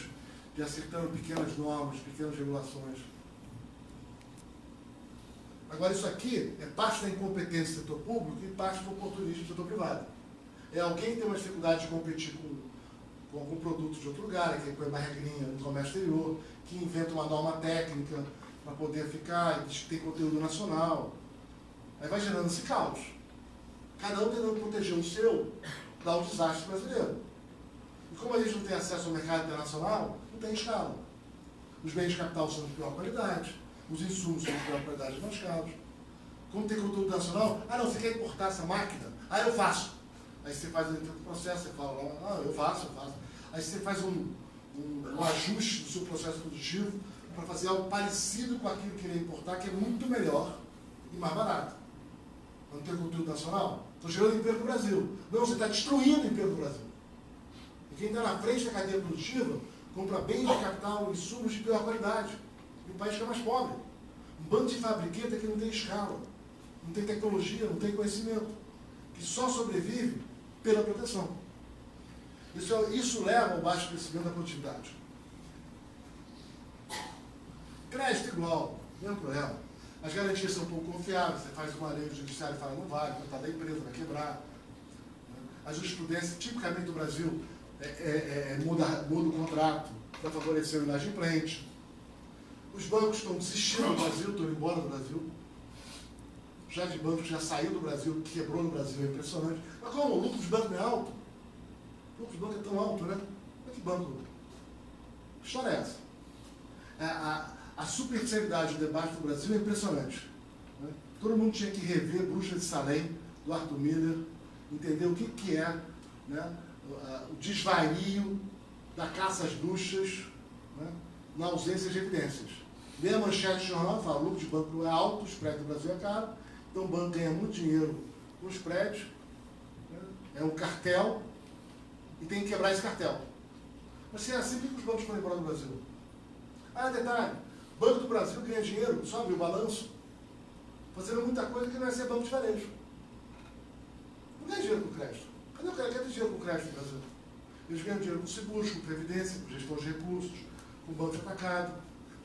de acertando pequenas normas, pequenas regulações. Agora, isso aqui é parte da incompetência do setor público e parte do oportunismo do setor privado. É alguém que tem uma dificuldade de competir com algum produto de outro lugar, que põe uma regrinha no comércio exterior, que inventa uma norma técnica para poder ficar, diz que tem conteúdo nacional. Aí vai gerando esse caos. Cada um tentando proteger o seu, dá um desastre brasileiro. E como a gente não tem acesso ao mercado internacional, não tem escala. Os bens de capital são de pior qualidade, os insumos são de pior qualidade mais caros. Como tem conteúdo nacional, não, você quer importar essa máquina? Eu faço. Aí você faz o processo, você fala, eu faço. Aí você faz um ajuste do seu processo produtivo para fazer algo parecido com aquilo que ele ia importar, que é muito melhor e mais barato. Não tem conteúdo nacional? Estou gerando emprego no Brasil. Não, você está destruindo o emprego no Brasil. E quem está na frente da cadeia produtiva compra bens de capital e insumos de pior qualidade. E o país fica mais pobre. Um bando de fabriqueta que não tem escala, não tem tecnologia, não tem conhecimento, que só sobrevive pela proteção. Isso leva ao baixo crescimento da produtividade. Crédito igual, mesmo problema. As garantias são um pouco confiáveis, você faz uma lei, o judiciário fala, não vale, coitado da empresa, vai quebrar. A jurisprudência, tipicamente do Brasil, muda o contrato para favorecer o inadimplente. Os bancos estão desistindo do Brasil, estão indo embora do Brasil. Já de bancos já saiu do Brasil, quebrou no Brasil, é impressionante. Mas como? O lucro dos bancos não é alto? O lucro dos bancos é tão alto, né? Mas que banco? Que história é essa? A superficialidade do debate do Brasil é impressionante. Né? Todo mundo tinha que rever Bruxa de Salem, do Arthur Miller, entender o que é, né, o desvario da caça às bruxas, né, na ausência de evidências. Lê a manchete do jornal e fala, o lucro de banco é alto, o spread do Brasil é caro, então o banco ganha muito dinheiro com os spreads, né, é um cartel, e tem que quebrar esse cartel. Mas se é assim, por que os bancos foram embora do Brasil? Ah, detalhe, Banco do Brasil ganha dinheiro, só abre o balanço, fazendo muita coisa que não é ser banco de varejo. Não ganha dinheiro com crédito. Cadê o cara que ganha dinheiro com crédito no Brasil? Eles ganham dinheiro com seguros, com previdência, com gestão de recursos, com banco de atacado.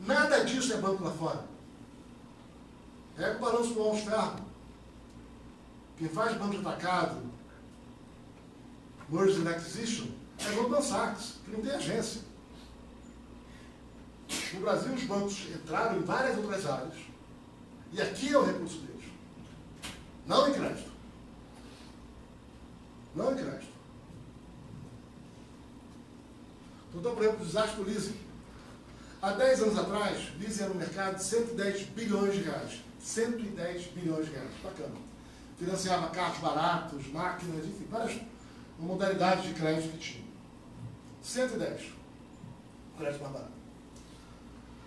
Nada disso é banco lá fora. É o balanço do All-Star. Quem faz banco de atacado, Merger and Acquisition, é Goldman Sachs, que não tem agência. No Brasil, os bancos entraram em várias outras áreas, e aqui é o recurso deles. Não em crédito. Não em crédito. Então, por exemplo, o desastre do leasing. Há 10 anos atrás, leasing era um mercado de 110 bilhões de reais. 110 bilhões de reais. Bacana. Financiava carros baratos, máquinas, enfim, várias modalidades de crédito que tinha. 110. Crédito mais barato.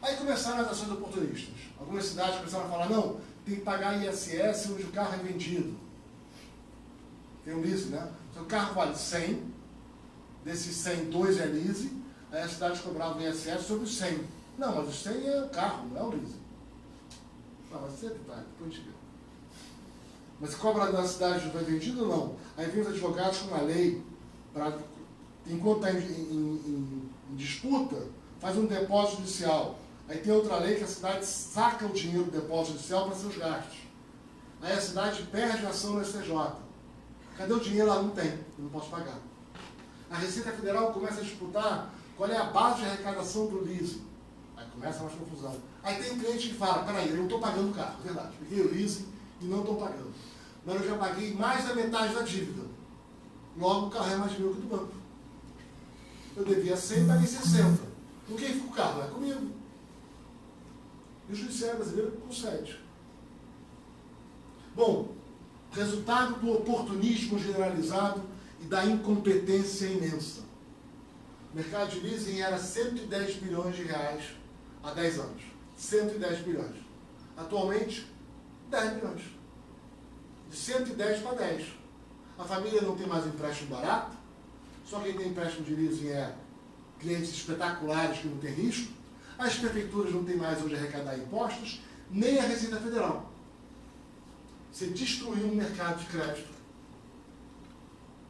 Aí começaram as ações oportunistas. Algumas cidades começaram a falar, não, tem que pagar ISS onde o carro é vendido. Tem um leasing, né? Então o carro vale 100, desses 100, 2 é leasing, aí a cidade cobrava o ISS sobre os 100. Não, mas os 100 é o carro, não é o leasing. Não, mas sempre vai, depois a gente vê. Mas cobra na cidade vai vendido ou não? Aí vem os advogados com uma lei, para, enquanto está em disputa, faz um depósito judicial. Aí tem outra lei que a cidade saca o dinheiro do depósito judicial para seus gastos. Aí a cidade perde a ação no STJ. Cadê o dinheiro? Ela não tem, eu não posso pagar. A Receita Federal começa a disputar qual é a base de arrecadação do leasing. Aí começa mais confusão. Aí tem um cliente que fala, peraí, eu não estou pagando o carro, verdade, peguei o leasing e não estou pagando. Mas eu já paguei mais da metade da dívida. Logo o carro é mais meu que do banco. Eu devia 100 e paguei 60. Com quem fica o carro? É comigo. E o judiciário brasileiro concede. Bom, resultado do oportunismo generalizado e da incompetência imensa. O mercado de leasing era 110 bilhões de reais há 10 anos. 110 bilhões. Atualmente, 10 bilhões. De 110 para 10. A família não tem mais empréstimo barato. Só quem tem empréstimo de leasing é clientes espetaculares que não tem risco. As prefeituras não têm mais onde arrecadar impostos, nem a Receita Federal. Você destruiu um mercado de crédito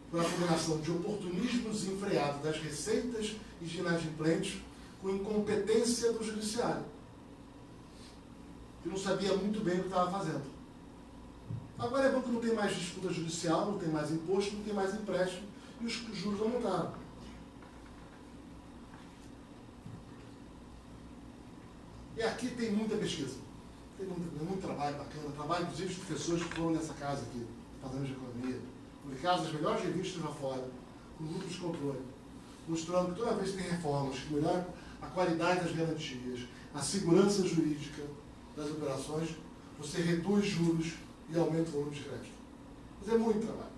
por uma combinação de oportunismo desenfreado das receitas e de inadimplentes com incompetência do judiciário, que não sabia muito bem o que estava fazendo. Agora é bom que não tem mais disputa judicial, não tem mais imposto, não tem mais empréstimo e os juros aumentaram. E aqui tem muita pesquisa, tem muito trabalho bacana, trabalho inclusive de professores que foram nessa casa aqui, fazendo de economia, publicadas as melhores revistas lá fora, com grupos de controle, mostrando que toda vez que tem reformas que melhoram a qualidade das garantias, a segurança jurídica das operações, você reduz juros e aumenta o volume de crédito. Mas é muito trabalho.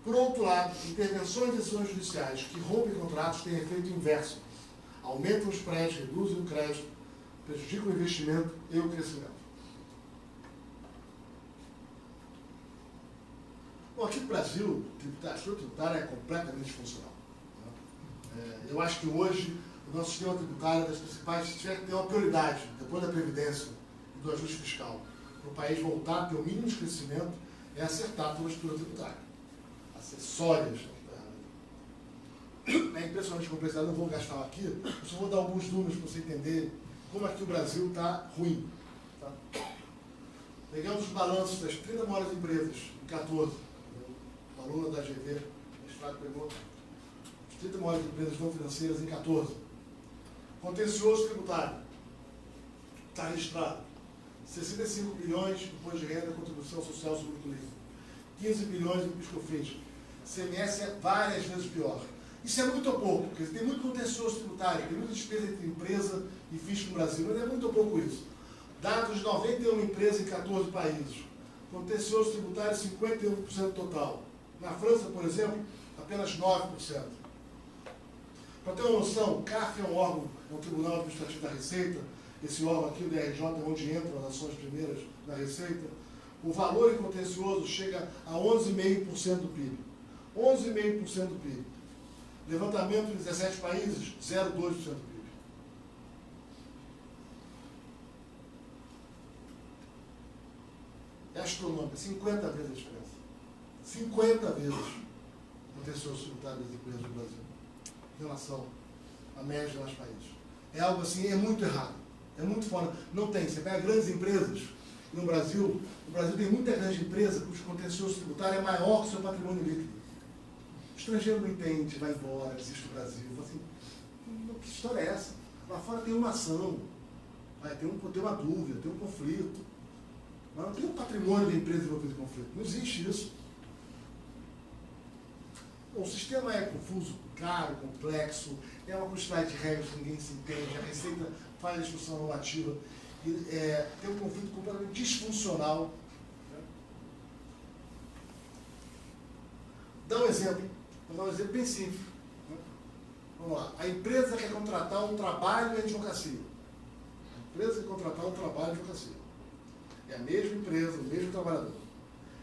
Por outro lado, intervenções e decisões judiciais que rompem contratos têm efeito inverso. Aumentam os prédios, reduzem o crédito, prejudicam o investimento e o crescimento. Bom, aqui no Brasil, a estrutura tributária é completamente disfuncional. Eu acho que hoje o nosso sistema tributário das principais, se tiver que ter uma prioridade, depois da Previdência e do ajuste fiscal, para o país voltar a ter o mínimo de crescimento, é acertar toda a estrutura tributária. Acessórias. É impressionante a complexidade, não vou gastar aqui, eu só vou dar alguns números para você entender como é que o Brasil está ruim. Tá? Pegamos os balanços das 30 maiores empresas em 14. O aluno da GV, mestrado, pegou as 30 maiores empresas não financeiras em 14. Contencioso tributário. Está registrado. 65 bilhões de imposto de renda, contribuição social sobre o turismo. 15 bilhões de PIS/COFINS. CMS é várias vezes pior. Isso é muito ou pouco, porque tem muito contencioso tributário, tem muita despesa entre empresa e fisco no Brasil, mas é muito ou pouco isso. Dados de 91 empresas em 14 países. Contencioso tributário 51% total. Na França, por exemplo, apenas 9%. Para ter uma noção, o CARF é um órgão, é um Tribunal Administrativo da Receita, esse órgão aqui, o DRJ, é onde entram as ações primeiras da Receita. O valor em contencioso chega a 11,5% do PIB. 11,5% do PIB. Levantamento em 17 países, 0,2% do PIB. É astronômica, 50 vezes a diferença. 50 vezes o contencioso tributário das empresas do Brasil, em relação à média dos países. É algo assim, é muito errado. É muito fora. Não tem. Você pega grandes empresas no Brasil tem muita grande empresa cujo contencioso tributário é maior que o seu patrimônio líquido. O estrangeiro não entende, vai embora, desiste do Brasil. Fala assim, que história é essa? Lá fora tem uma ação, tem uma dúvida, tem um conflito. Mas não tem um patrimônio da empresa envolvido em conflito. Não existe isso. Bom, o sistema é confuso, caro, complexo, é uma quantidade de regras que ninguém se entende, a Receita faz a discussão normativa, tem um conflito completamente disfuncional. Dá um exemplo, vou dar um exemplo bem simples. Vamos lá, a empresa quer contratar um trabalho em advocacia. A empresa quer contratar um trabalho em advocacia. É a mesma empresa, o mesmo trabalhador.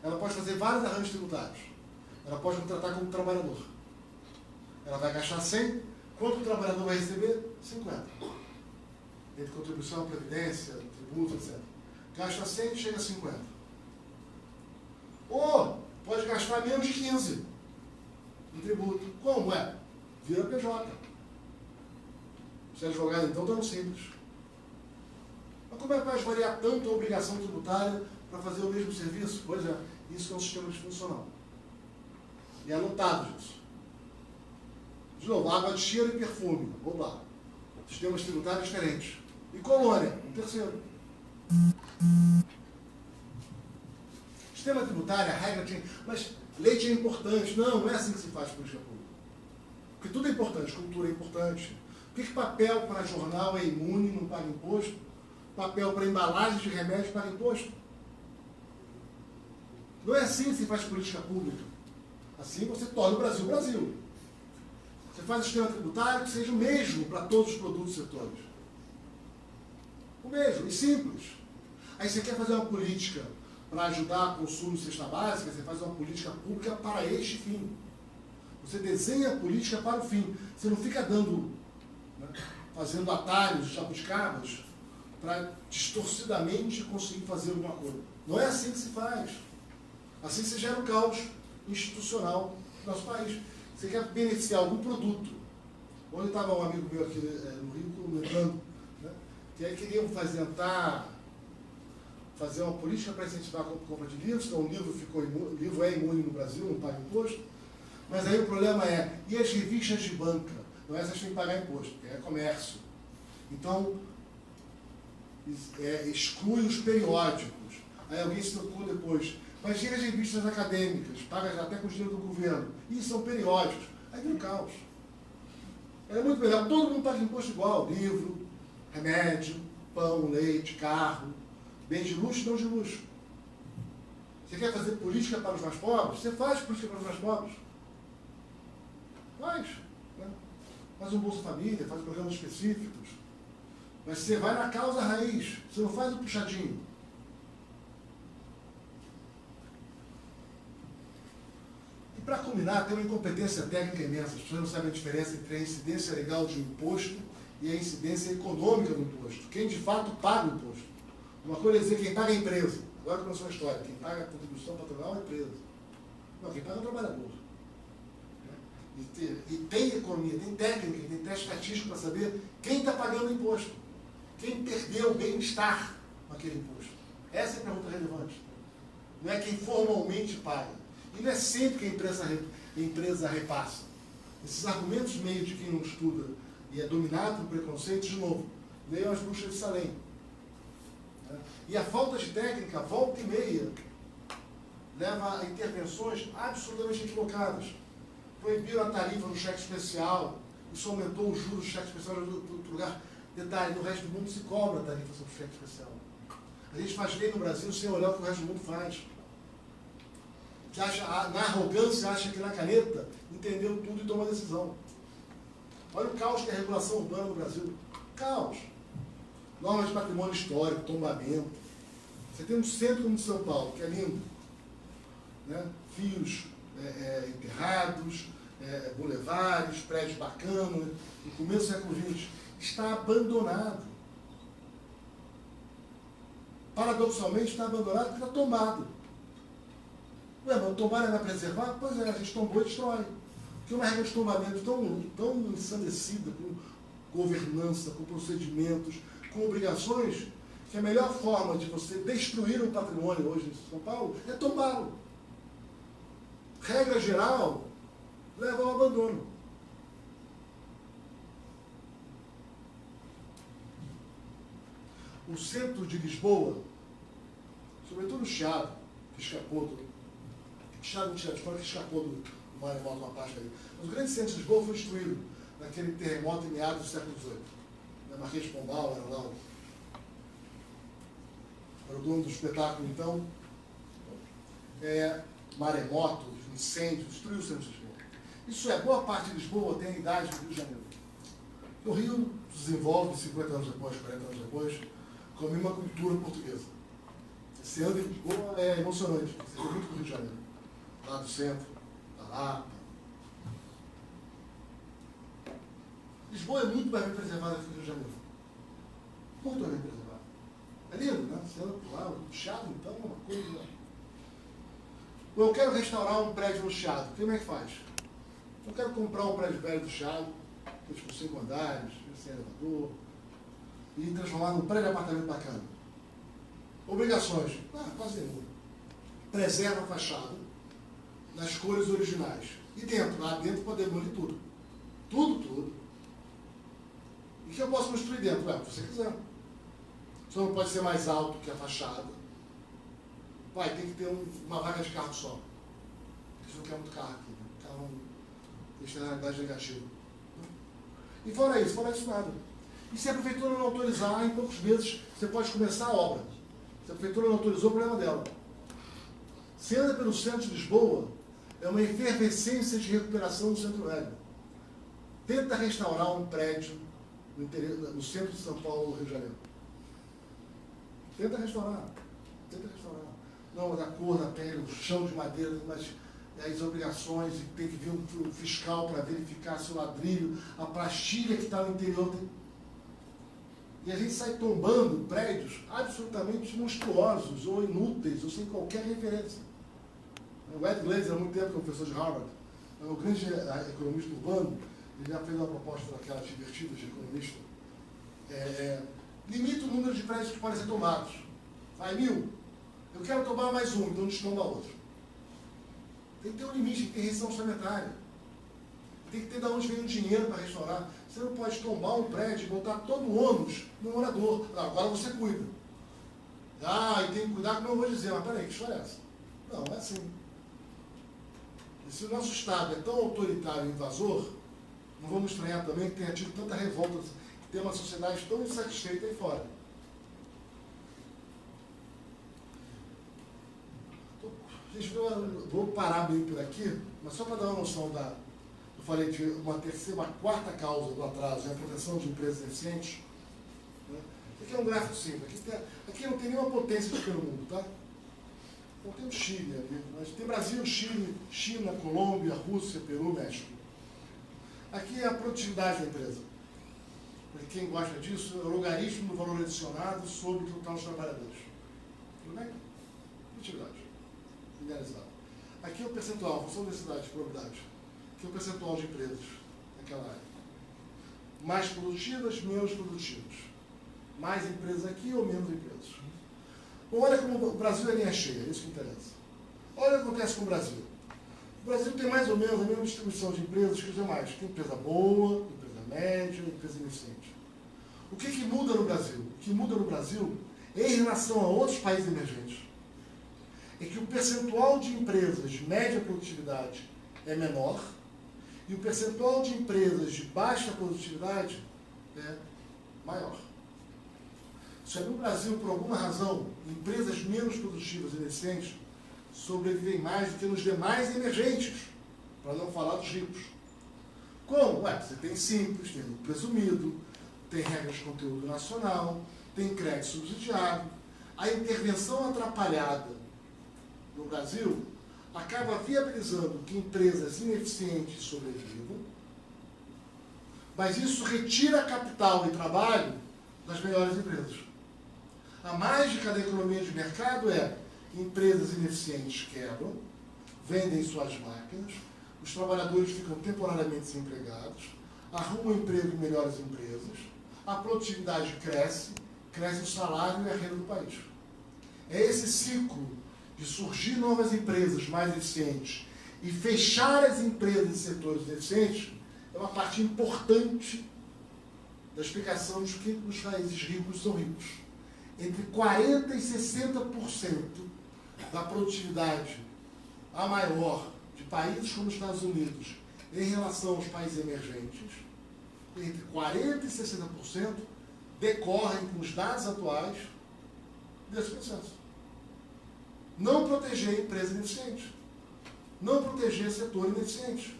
Ela pode fazer vários arranjos tributários. Ela pode contratar como trabalhador. Ela vai gastar 100, quanto o trabalhador vai receber? 50. Entre contribuição, previdência, tributo, etc. Gasta 100 e chega a 50. Ou pode gastar menos de 15 em tributo. Como é? Vira PJ. Se é advogado, então, tão simples. Mas como é que vai variar tanto a obrigação tributária para fazer o mesmo serviço? Pois é, isso é um sistema disfuncional. E é anotado isso. De novo, água de cheiro e perfume. Vamos lá. Sistemas tributários diferentes. E colônia, um terceiro. Sistema tributário, a regra tinha... Mas leite é importante. Não é assim que se faz política pública. Porque tudo é importante, cultura é importante. Por que papel para jornal é imune e não paga imposto? Papel para embalagem de remédio paga imposto? Não é assim que se faz política pública. Assim você torna o Brasil Brasil. Você faz um sistema tributário que seja o mesmo para todos os produtos e setores. O mesmo, e simples. Aí você quer fazer uma política para ajudar o consumo de cesta básica, você faz uma política pública para este fim. Você desenha a política para o fim. Você não fica dando, fazendo atalhos, jabuticabas, para distorcidamente conseguir fazer alguma coisa. Não é assim que se faz. Assim se gera um caos institucional no nosso país. Você quer beneficiar algum produto. Ontem estava um amigo meu aqui no Rio comentando, que aí queriam fazer uma política para incentivar a compra de livros, então o livro é imune no Brasil, não paga imposto, mas aí o problema é, e as revistas de banca? Não, essas têm que pagar imposto, porque é comércio. Então, exclui os periódicos. Aí alguém se tocou depois. Mas chega as revistas acadêmicas, paga até com o dinheiro do governo. E são periódicos. Aí vira um caos. É muito melhor, todo mundo paga imposto igual. Livro, remédio, pão, leite, carro, bens de luxo e não de luxo. Você quer fazer política para os mais pobres? Você faz política para os mais pobres. Faz. Faz um Bolsa Família, faz programas específicos. Mas você vai na causa raiz. Você não faz o puxadinho. para culminar, tem uma incompetência técnica imensa. As pessoas não sabem a diferença entre a incidência legal de um imposto e a incidência econômica do imposto. Quem de fato paga o imposto. Uma coisa é dizer quem paga é a empresa. Agora começou a história. Quem paga a contribuição patronal é a empresa. Não, quem paga é o trabalhador. E tem economia, tem técnica, tem teste estatístico para saber quem está pagando o imposto. Quem perdeu o bem-estar naquele imposto. Essa é a pergunta relevante. Não é quem formalmente paga. E não é sempre que a empresa repassa. Esses argumentos meio de quem não estuda e é dominado por preconceito, de novo, leiam as bruxas de Salem. E a falta de técnica, volta e meia, leva a intervenções absolutamente equivocadas. Proibiram a tarifa no cheque especial, isso aumentou os juros do cheque especial em outro lugar. Detalhe, no resto do mundo se cobra a tarifa sobre o cheque especial. A gente faz lei no Brasil sem olhar o que o resto do mundo faz. Que acha, na arrogância, acha que na caneta entendeu tudo e toma decisão. Olha o caos que é a regulação urbana no Brasil. Caos. Normas de patrimônio histórico, tombamento. Você tem um centro como São Paulo, que é lindo. Né? Fios enterrados, bulevares, prédios bacanas, no começo do século XX. Está abandonado. Paradoxalmente, está abandonado porque está tombado. Ué, mas tombar é para preservar? Pois é, a gente tombou e destrói. Porque uma regra de tombamento tão ensandecida, com governança, com procedimentos, com obrigações, que a melhor forma de você destruir um patrimônio hoje em São Paulo é tombá-lo. Regra geral, leva ao abandono. O centro de Lisboa, sobretudo o Chiado, que escapou do... Chiado não tira de fora, que escapou do maremoto, uma parte ali. Mas o grande centro de Lisboa foi destruído naquele terremoto em meados do século XVIII. Marquês de Pombal era lá era o dono do espetáculo, então. Maremoto, incêndio, destruiu o centro de Lisboa. Isso é, boa parte de Lisboa tem a idade do Rio de Janeiro. O Rio se desenvolve 50 anos depois, 40 anos depois, com a mesma cultura portuguesa. Esse ano em Lisboa é emocionante, você vê muito com o Rio de Janeiro. Lá do centro, da Lapa. Lisboa é muito mais bem preservada que o Rio de Janeiro. Muito mais bem preservada. É lindo, né? Você anda por lá, o Chiado, então, é uma coisa... Eu quero restaurar um prédio no Chiado. Como é que faz? Eu quero comprar um prédio velho do Chiado, com 5 andares, sem elevador, e transformar num prédio de apartamento bacana. Obrigações? Quase nenhuma. Preserva a fachada nas cores originais. E dentro, lá dentro, pode demolir tudo. Tudo. E o que eu posso construir dentro? O que você quiser. Só não pode ser mais alto que a fachada. Tem que ter uma vaga de carro só. A gente não quer muito carro aqui. Né? O carro tem externalidade negativa. E fora isso nada. E se a prefeitura não autorizar, em poucos meses você pode começar a obra. Se a prefeitura não autorizou, o problema dela. Se anda pelo centro de Lisboa, é uma efervescência de recuperação do centro velho. Tenta restaurar um prédio no centro de São Paulo, no Rio de Janeiro. Tenta restaurar. Não, da cor da pele, o chão de madeira, mas as obrigações, e tem que ver o fiscal para verificar se o ladrilho, a pastilha que está no interior. E a gente sai tombando prédios absolutamente monstruosos, ou inúteis, ou sem qualquer referência. O Ed Glazer, há muito tempo, professor de Harvard, é um grande economista urbano, ele já fez uma proposta daquelas divertidas de economista. Limita o número de prédios que podem ser tomados. Vai 1000. Eu quero tomar mais um, então destomba outro. Tem que ter um limite, tem que ter restrição orçamentária. Tem que ter de onde vem o dinheiro para restaurar. Você não pode tombar um prédio e botar todo o ônus no morador. Agora você cuida. E tem que cuidar, como eu vou dizer. Mas peraí, que história é essa? Não, é assim. E se o nosso Estado é tão autoritário e invasor, não vamos estranhar também que tenha tido tanta revolta, que tem uma sociedade tão insatisfeita aí fora. Gente, eu vou parar bem por aqui, mas só para dar uma noção eu falei de uma quarta causa do atraso, é a proteção de empresas eficientes. Né? Aqui é um gráfico simples, aqui não tem nenhuma potência pelo mundo, tá? Então tem o Chile ali, mas tem Brasil, Chile, China, Colômbia, Rússia, Peru, México. Aqui é a produtividade da empresa. Para quem gosta disso, é o logaritmo do valor adicionado sobre o total dos trabalhadores. Tudo bem? Produtividade. Linearizado. Aqui é o percentual, função da densidade, probabilidade. Aqui é o percentual de empresas naquela área. Mais produtivas, menos produtivas. Mais empresas aqui ou menos empresas. Bom, olha como o Brasil é linha cheia, é isso que interessa. Olha o que acontece com o Brasil. O Brasil tem mais ou menos a mesma distribuição de empresas que os demais. Tem empresa boa, empresa média, empresa ineficiente. O que muda no Brasil? O que muda no Brasil, em relação a outros países emergentes, é que o percentual de empresas de média produtividade é menor e o percentual de empresas de baixa produtividade é maior. Se no Brasil, por alguma razão, empresas menos produtivas e ineficientes sobrevivem mais do que nos demais emergentes, para não falar dos ricos. Como? Você tem simples, tem lucro presumido, tem regras de conteúdo nacional, tem crédito subsidiado. A intervenção atrapalhada no Brasil acaba viabilizando que empresas ineficientes sobrevivam, mas isso retira capital e trabalho das melhores empresas. A mágica da economia de mercado é empresas ineficientes quebram, vendem suas máquinas, os trabalhadores ficam temporariamente desempregados, arrumam emprego em melhores empresas, a produtividade cresce, cresce o salário e a renda do país. É esse ciclo de surgir novas empresas mais eficientes e fechar as empresas em setores ineficientes é uma parte importante da explicação de que os países ricos são ricos. Entre 40% e 60% da produtividade, a maior, de países como os Estados Unidos em relação aos países emergentes, entre 40% e 60% decorrem, com os dados atuais, desse processo. Não proteger a empresa ineficiente. Não proteger setor ineficiente.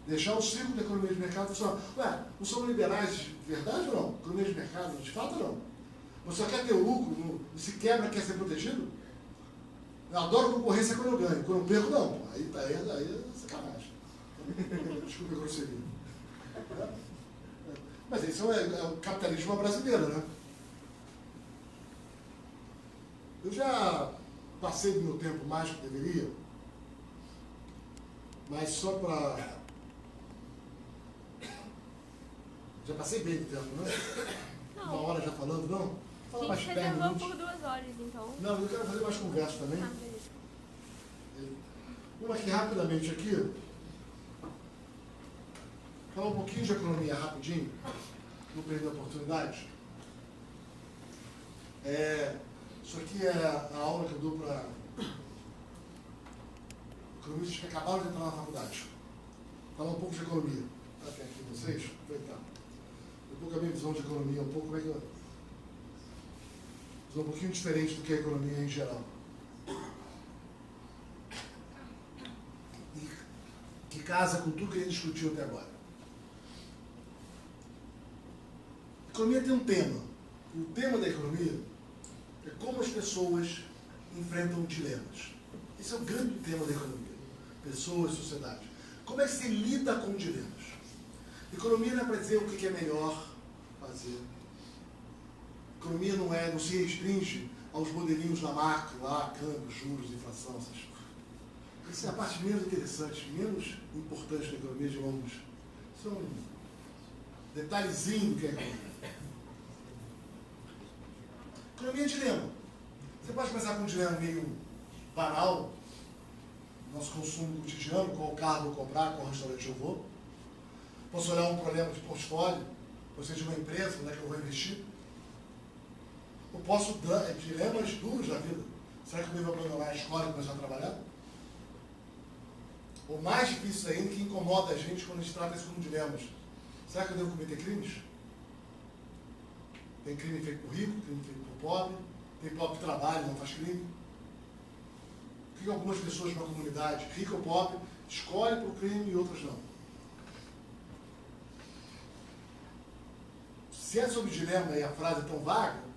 Deixar o ciclo da economia de mercado funcionar. Não são liberais de verdade ou não? Economia de mercado de fato ou não? Você só quer ter o lucro, se quebra, quer ser protegido? Eu adoro concorrência quando eu ganho. Quando eu perco, não. Aí é sacanagem. Desculpa a grosseria. Mas isso é o capitalismo brasileiro, né? Eu já passei do meu tempo mais do que deveria, mas só para... Já passei bem do tempo, né? Não. Uma hora já falando, não? Fala A mais gente 10 reservou minutos. por 2 horas, então. Não, eu quero fazer mais conversa também. Beleza. Vamos aqui rapidamente aqui. Falar um pouquinho de economia rapidinho. Não perder a oportunidade. Isso aqui é a aula que eu dou para economistas que acabaram de entrar na faculdade. Falar um pouco de economia. Para quem aqui vocês? Aproveitar. Um pouco a minha visão de economia, um pouco como é que eu... Visão um pouquinho diferente do que a economia em geral. E que casa com tudo que a gente discutiu até agora. A economia tem um tema. E o tema da economia é como as pessoas enfrentam dilemas. Esse é o grande tema da economia. Pessoas, sociedade. Como é que se lida com dilemas? Economia não é para dizer o que é melhor fazer. Economia não se restringe aos modelinhos da macro, lá, câmbio, juros, inflação, essas coisas. Essa é a parte menos interessante, menos importante da economia de longe. Isso é um detalhezinho do que é economia. Economia é dilema. Você pode pensar com um dilema meio banal, nosso consumo cotidiano, qual carro eu vou comprar, qual restaurante eu vou. Posso olhar um problema de portfólio, você de uma empresa, onde é que eu vou investir. Eu posso dar dilemas duros da vida. Será que eu devo abandonar a escola e começar a trabalhar? Ou mais difícil ainda, que incomoda a gente quando a gente trata isso como dilemas. Será que eu devo cometer crimes? Tem crime feito por rico, crime feito por pobre, tem pobre que trabalha e não faz crime. Por que algumas pessoas na comunidade, rica ou pobre, escolhem por crime e outras não? Se é sobre dilema e a frase é tão vaga,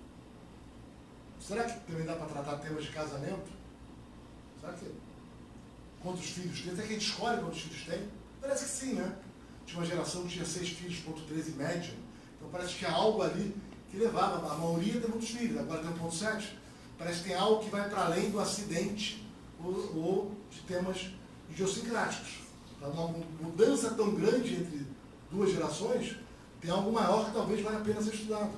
será que também dá para tratar temas de casamento? Será que quantos filhos tem? Será que a gente escolhe quantos filhos tem? Parece que sim, né? Tinha uma geração que tinha 6 filhos, ponto 13 em média. Então parece que há algo ali que levava. A maioria tem muitos filhos, agora tem 1,7. Parece que tem algo que vai para além do acidente ou de temas idiosincráticos. Então, uma mudança tão grande entre duas gerações, tem algo maior que talvez valha a pena ser estudado.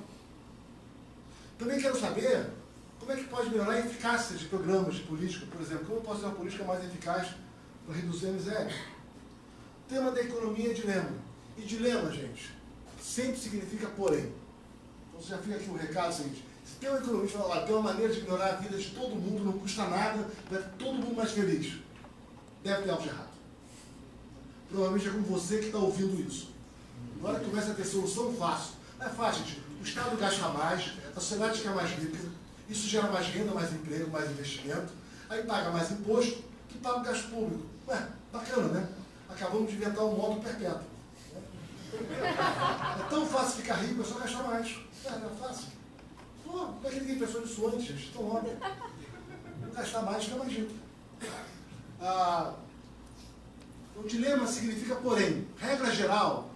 Também quero saber como é que pode melhorar a eficácia de programas de política, por exemplo. Como eu posso ter uma política mais eficaz para reduzir a miséria? O tema da economia é dilema. E dilema, gente, sempre significa porém. Então já fica aqui o recado seguinte. Se tem um economista falar, tem uma maneira de melhorar a vida de todo mundo, não custa nada, vai todo mundo mais feliz. Deve ter algo de errado. Provavelmente é com você que está ouvindo isso. Na hora que começa a ter solução, fácil. É fácil, gente. O Estado gasta mais, a sociedade fica mais rica, isso gera mais renda, mais emprego, mais investimento, aí paga mais imposto, que paga o gasto público. Ué, bacana, né? Acabamos de inventar um modo perpétuo. É tão fácil ficar rico, é só gastar mais. É fácil. Pô, como é que ninguém pensou nisso antes, gente? Tão óbvio. Gastar mais fica mais rico. O dilema significa, porém, regra geral,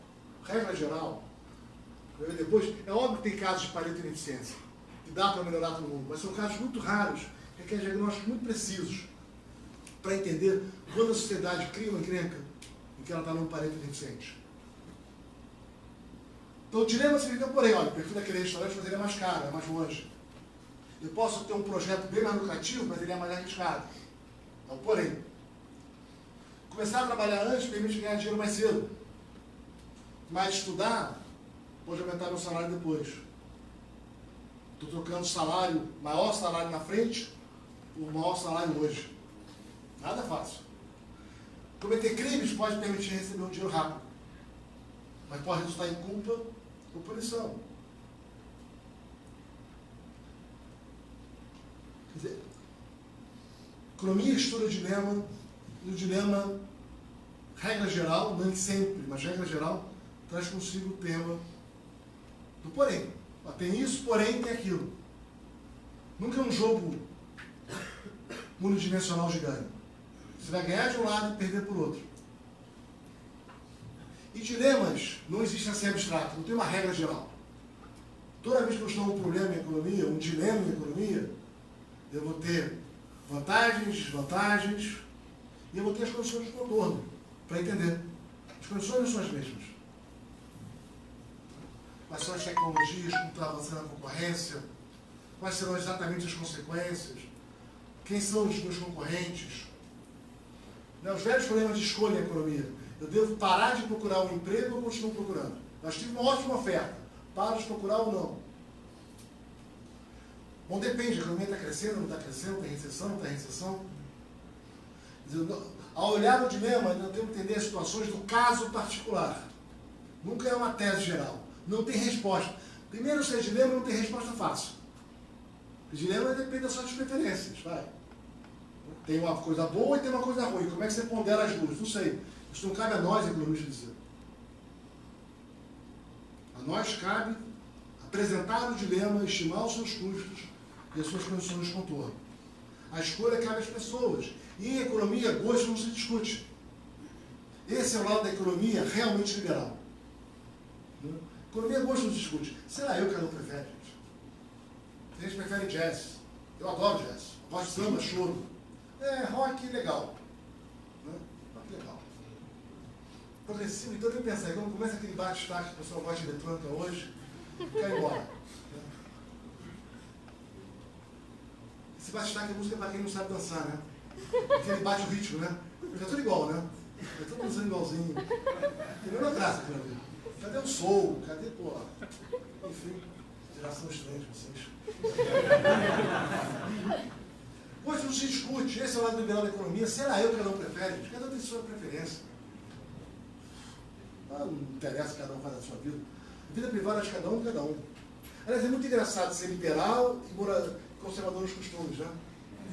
depois, é óbvio que tem casos de Pareto ineficiência, que dá para melhorar todo mundo, mas são casos muito raros, que requerem diagnósticos muito precisos, para entender quando a sociedade cria uma encrenca em que ela está num Pareto ineficiente. Então o dilema significa, porém, olha, o perfil daquele restaurante, mas ele é mais caro, é mais longe. Eu posso ter um projeto bem mais lucrativo, mas ele é mais arriscado. Então, porém, começar a trabalhar antes permite ganhar dinheiro mais cedo. Mas estudar pode aumentar meu salário depois. Estou trocando salário, maior salário na frente, por maior salário hoje. Nada fácil. Cometer crimes pode permitir receber um dinheiro rápido. Mas pode resultar em culpa ou punição. Quer dizer, economia estuda o dilema, e o dilema, regra geral, não sempre, mas regra geral, traz consigo o tema do porém. Tem isso, porém tem aquilo. Nunca é um jogo unidimensional de ganho. Você vai ganhar de um lado e perder por outro. E dilemas não existem assim abstrato, não tem uma regra geral. Toda vez que eu estou num problema em economia, um dilema em economia, eu vou ter vantagens, desvantagens, e eu vou ter as condições de contorno, para entender. As condições não são as mesmas. Quais são as tecnologias, como está avançando a concorrência, quais serão exatamente as consequências, quem são os meus concorrentes. Os velhos problemas de escolha em economia. Eu devo parar de procurar um emprego ou continuo procurando? Nós tive uma ótima oferta. Paro de procurar ou não? Bom, depende. A economia está crescendo, não está crescendo, tem recessão, não tem recessão. Ao olhar o dilema, nós temos que entender as situações do caso particular. Nunca é uma tese geral. Não tem resposta. Primeiro, se é dilema, não tem resposta fácil. O dilema depende das suas preferências. Vai. Tem uma coisa boa e tem uma coisa ruim. Como é que você pondera as duas? Não sei. Isso não cabe a nós, economistas, dizer. A nós cabe apresentar o dilema, estimar os seus custos e as suas condições de contorno. A escolha cabe às pessoas. E em economia, gosto não se discute. Esse é o lado da economia realmente liberal. Economia, gosto não se discute. Será eu que não prefere, gente? Tem gente que prefere jazz. Eu adoro jazz. Eu gosto de samba, choro. Rock legal. Rock legal. Progressivo, então tem que pensar, quando começa aquele bate-staque que o pessoal gosta de eletrônica hoje, cai embora. Esse bate-staque é música para quem não sabe dançar, né? Porque ele bate o ritmo, né? É tudo igual, né? É tudo dançando igualzinho. Tem a mesma graça aquilo ali. Cadê o soul? Cadê, pô? Enfim, geração estranha de vocês. Hoje não se discute, esse é o lado liberal da economia. Será eu que não prefere? Cada um tem sua preferência. Não interessa, cada um faz a sua vida. A vida privada é de cada um, cada um. Aliás, é muito engraçado ser liberal e conservador nos costumes, né?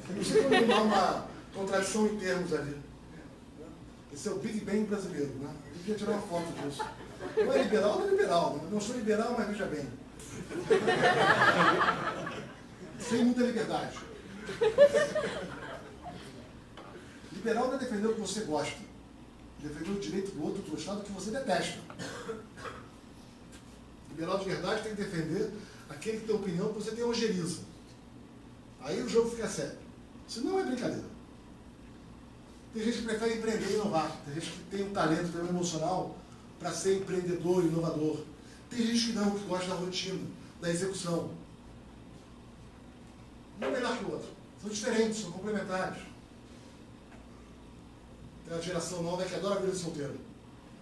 Não sei como não há uma contradição em termos ali. Esse é o Big Bang brasileiro, né? Eu devia tirar uma foto disso. Não é liberal, não é liberal. Né? Não sou liberal, mas veja bem. Sem muita liberdade. Liberal não é defender o que você gosta. Defender o direito do outro gostar do que você detesta. Liberal de verdade tem que defender aquele que tem opinião que você tem ojeriza. Aí o jogo fica sério. Senão é brincadeira. Tem gente que prefere empreender e inovar. Tem gente que tem um talento, tem um emocional para ser empreendedor, inovador. Tem gente que não, que gosta da rotina, da execução. Um é melhor que o outro. São diferentes, são complementares. Tem a geração nova que adora a vida de solteiro.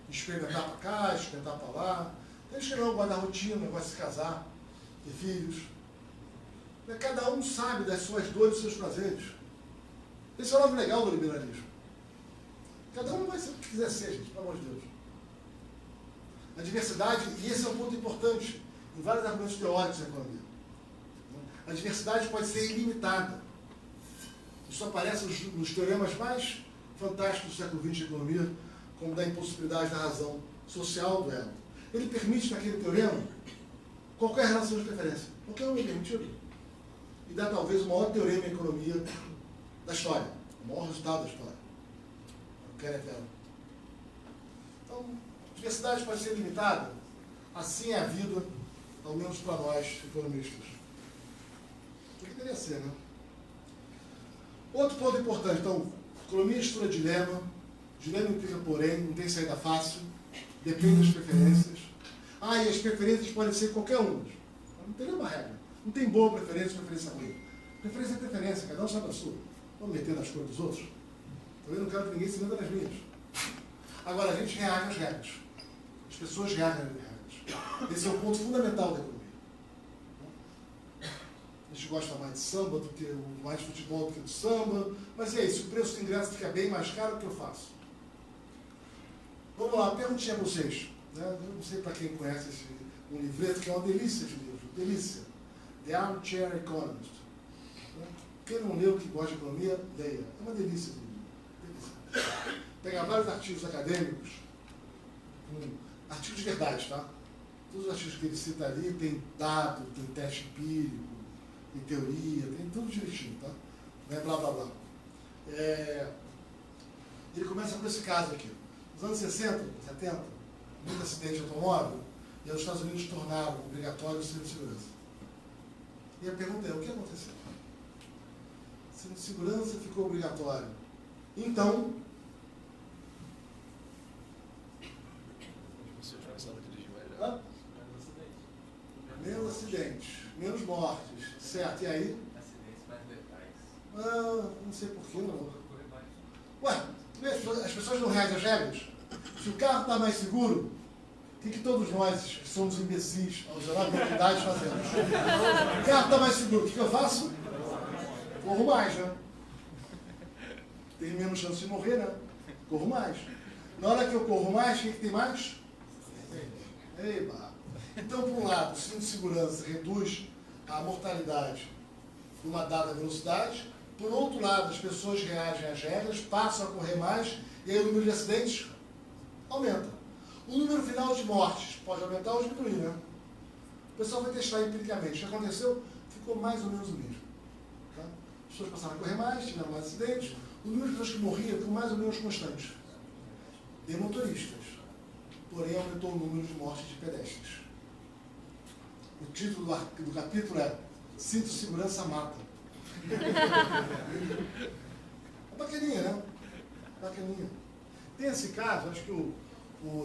Experimentar para cá, experimentar para lá. Tem gente que não, gosta da rotina, gosta de se casar, ter filhos. Cada um sabe das suas dores e dos seus prazeres. Esse é o lado legal do liberalismo. Cada um vai ser o que quiser ser, gente, pelo amor de Deus. A diversidade, e esse é um ponto importante, em vários argumentos teóricos da economia. A diversidade pode ser ilimitada. Isso aparece nos teoremas mais fantásticos do século XX de economia, como da impossibilidade da razão social do elo. Ele permite, naquele teorema, qualquer relação de preferência. Qualquer um é permitido. E dá talvez o maior teorema em economia da história, o maior resultado da história. O Keynesiano. Então, a diversidade pode ser limitada, assim é a vida, ao menos para nós, economistas. O que deveria ser, né? Outro ponto importante, então, economia estuda dilema, dilema implica porém, não tem saída fácil, depende das preferências. E as preferências podem ser qualquer uma. Não tem nenhuma regra. Não tem boa preferência ruim. Preferência é preferência, cada um sabe a sua. Vamos meter nas cores dos outros? Também não quero que ninguém se meta nas minhas. Agora, a gente reage às regras. As pessoas reagem às regras. Esse é o ponto fundamental da economia. A gente gosta mais de samba do que mais de futebol do que de samba. Mas é isso, o preço do ingresso fica bem mais caro, o que eu faço? Vamos lá, perguntinha a vocês. Eu não sei para quem conhece um livreto, que é uma delícia de livro. Delícia. The Armchair Economist. Quem não leu, que gosta de economia, leia. É uma delícia de livro. Delícia. Pegar vários artigos acadêmicos, artigos de verdade, tá? Todos os artigos que ele cita ali tem dado, tem teste empírico, tem teoria, tem tudo direitinho, tá? Não é blá blá blá. Ele começa com esse caso aqui. Nos anos 60, 70, muito acidente de automóvel, e os Estados Unidos tornaram obrigatório o cinto de segurança. E a pergunta é, o que aconteceu? O cinto de segurança ficou obrigatório. Então, menos acidentes, menos mortes, certo? E aí? Acidentes mais letais. Não sei porquê, não. Ué, as pessoas não reagem às regras? Se o carro está mais seguro, o que todos nós, que somos imbecis, aos 19 anos de idade, fazemos? O carro está mais seguro, o que eu faço? Corro mais, né? Tenho menos chance de morrer, né? Corro mais. Na hora que eu corro mais, o que tem mais? Eba! Então, por um lado, o cinto de segurança reduz a mortalidade numa dada velocidade. Por outro lado, as pessoas reagem às regras, passam a correr mais, e aí o número de acidentes aumenta. O número final de mortes pode aumentar ou diminuir, né? O pessoal vai testar empiricamente. O que aconteceu? Ficou mais ou menos o mesmo. Tá? As pessoas passaram a correr mais, tiveram mais acidentes. O número de pessoas que morriam ficou mais ou menos constante. De motoristas. Porém, aumentou o número de mortes de pedestres. O título do capítulo é Cinto de Segurança Mata. É bacaninha, né? Bacaninha. Tem esse caso, acho que o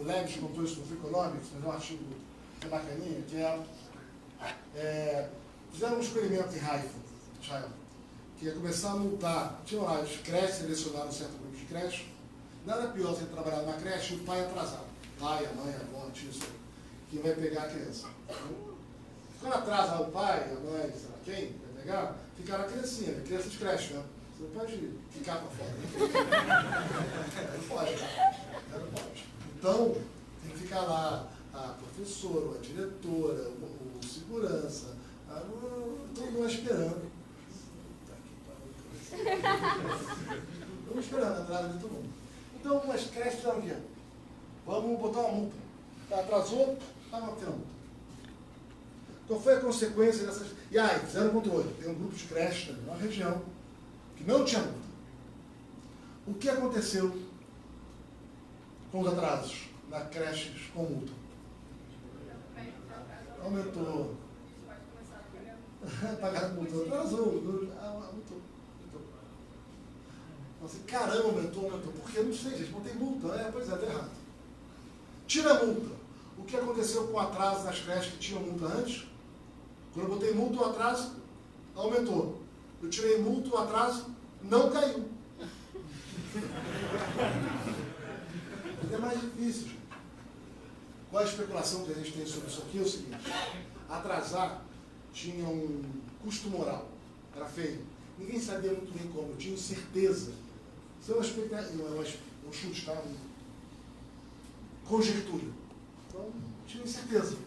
Leves contou isso no Free Economics, mas é um artigo que é bacaninha, que fizeram um experimento em Haifa, Israel, que ia começar a multar. Tinham lá as creches, selecionaram um certo grupo de creches. Nada pior você trabalhar numa creche e o pai atrasado. Pai, a mãe, a avó, a tia, que vai pegar a criança. Quando atrasa o pai, a mãe, sei lá quem, vai pegar, fica na criancinha, criança de creche, né? Você não pode ficar para fora. Não pode. Não pode. Então, tem que ficar lá a professora, a diretora, o segurança, todo mundo esperando. Estamos esperando a entrada de todo mundo. Então, as creches fizeram o quê? Vamos botar uma multa. Atrasou, estava tendo multa. Qual foi a consequência dessas... E aí, fizeram controle. Tem um grupo de creches também na região que não tinha multa. O que aconteceu com os atrasos na creches com multa? Aumentou. Pagar multa. Atrasou. Aumentou. Assim, caramba, aumentou. Por que? Não sei, gente. Não tem multa. Pois é, tá errado. Tira a multa. O que aconteceu com o atraso das creches que tinham multa antes? Quando eu botei multa, o atraso aumentou. Eu tirei multa, o atraso não caiu. É mais difícil, gente. Qual a especulação que a gente tem sobre isso aqui? É o seguinte: atrasar tinha um custo moral. Era feio. Ninguém sabia muito bem como. Eu tinha certeza. Isso é um chute, tá? Conjectura. Então, tinha certeza.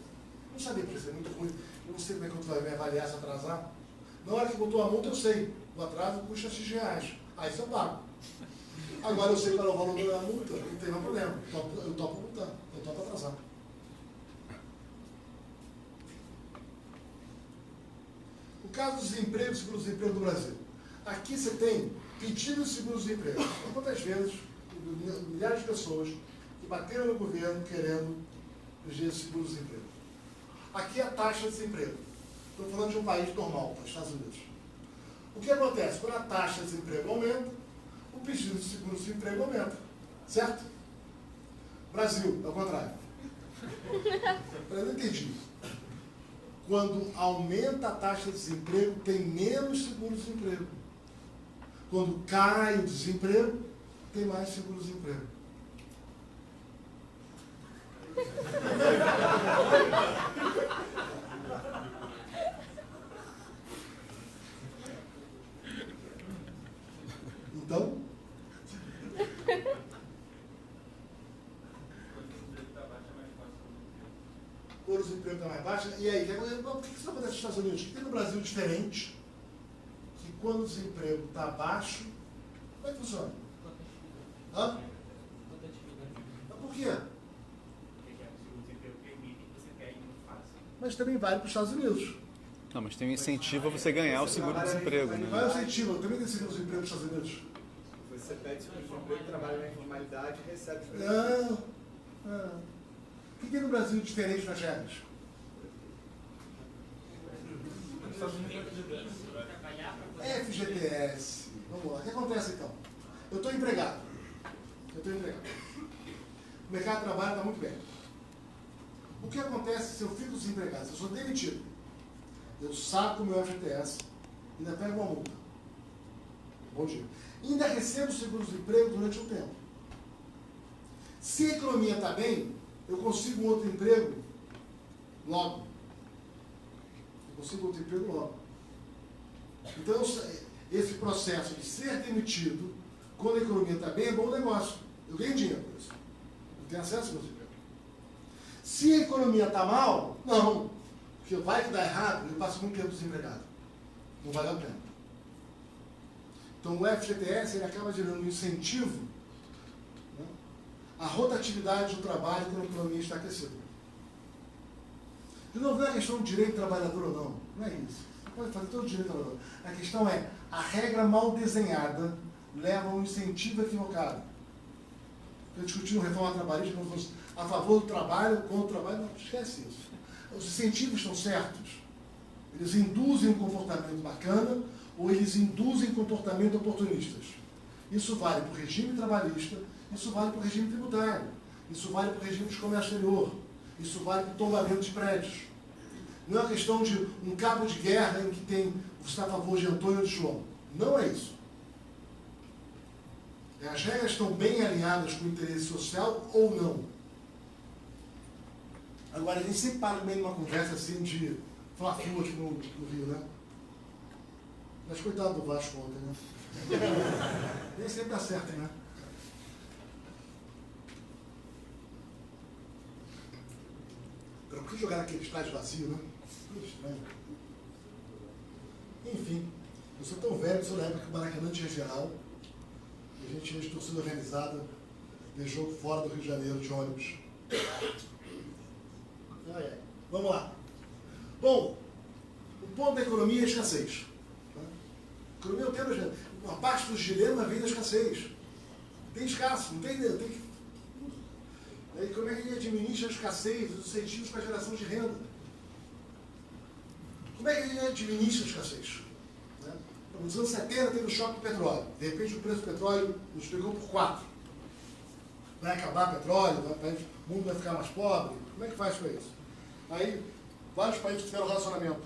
Não sabia, porque isso é muito ruim. Eu não sei como é que tu vai me avaliar se atrasar. Na hora que botou a multa, eu sei. O atraso custa X reais. Aí isso eu pago. Agora eu sei qual é o valor da multa, não tem mais problema. Eu topo multar. Eu topo atrasar. O caso do desemprego e seguro-desemprego do Brasil. Aqui você tem pedido de seguro-desemprego. Quantas vezes, milhares de pessoas que bateram no governo querendo pedir seguro-desemprego. Aqui é a taxa de desemprego. Estou falando de um país normal, para os Estados Unidos. O que acontece? Quando a taxa de desemprego aumenta, o pedido de seguro-desemprego aumenta. Certo? Brasil, é o contrário. Eu não entendi. Quando aumenta a taxa de desemprego, tem menos seguro-desemprego. Quando cai o desemprego, tem mais seguro-desemprego. Então, quando o desemprego está mais baixo, e aí, por que isso acontece nos Estados Unidos? O que tem no Brasil diferente? Que quando o desemprego está baixo, como é que funciona? Hã? Mas por quê? Mas também vale para os Estados Unidos. Não, mas tem um incentivo a você ganhar o seguro-desemprego, né? Qual é o incentivo? Também tem seguro-desemprego nos Estados Unidos. Você pede seguro-desemprego, trabalha na informalidade e recebe Não. O que tem no Brasil diferente nas regras? FGTS. Vamos lá. O que acontece então? Eu estou empregado. O mercado de trabalho está muito bem. O que acontece se eu fico desempregado? Se eu sou demitido, eu saco o meu FGTS e ainda pego uma multa. Bom dia. E ainda recebo seguro-desemprego durante um tempo. Se a economia está bem, eu consigo um outro emprego logo. Então, esse processo de ser demitido, quando a economia está bem, é bom negócio. Eu ganho dinheiro por isso. Eu tenho acesso ao meu desemprego. Se a economia está mal, não. Porque vai que dá errado, eu passo muito tempo desempregado. Não vale a pena. Então, o FGTS ele acaba gerando um incentivo, né, à rotatividade do trabalho quando a economia está aquecida. De novo, não é questão de direito do trabalhador ou não. Não é isso. Você pode fazer todo o direito do trabalhador. A questão é, a regra mal desenhada leva a um incentivo equivocado. Eu discuti uma reforma trabalhista como fosse a favor do trabalho, contra o trabalho. Não, esquece isso. Os incentivos estão certos. Eles induzem um comportamento bacana ou eles induzem comportamento oportunistas. Isso vale para o regime trabalhista, isso vale para o regime tributário, isso vale para o regime de comércio exterior, isso vale para o tombamento de prédios. Não é uma questão de um cabo de guerra em que você está a favor de Antônio ou de João. Não é isso. As regras estão bem alinhadas com o interesse social ou não. Agora, a gente sempre para no meio de uma conversa assim de Fla-Flu aqui no Rio, né? Mas coitado do Vasco ontem, né? Nem sempre dá certo, né? Agora, por que jogar naquele estádio vazio, né? Que estranho. Enfim, eu sou tão velho que sou na época que o Maracanã tinha geral. E a gente tinha de torcida organizada de jogo fora do Rio de Janeiro, de ônibus. Vamos lá. Bom, o ponto da economia é a escassez. A economia é o tema, uma parte do dilema vem da escassez. Tem escasso, não tem? Tem que... Aí, como é que ele administra a escassez, os incentivos para a geração de renda? Como é que ele administra a escassez? Né? Nos anos 70 teve o choque do petróleo. De repente o preço do petróleo nos pegou por 4. Vai acabar o petróleo, o mundo vai ficar mais pobre. Como é que faz com isso? Aí, vários países fizeram relacionamento.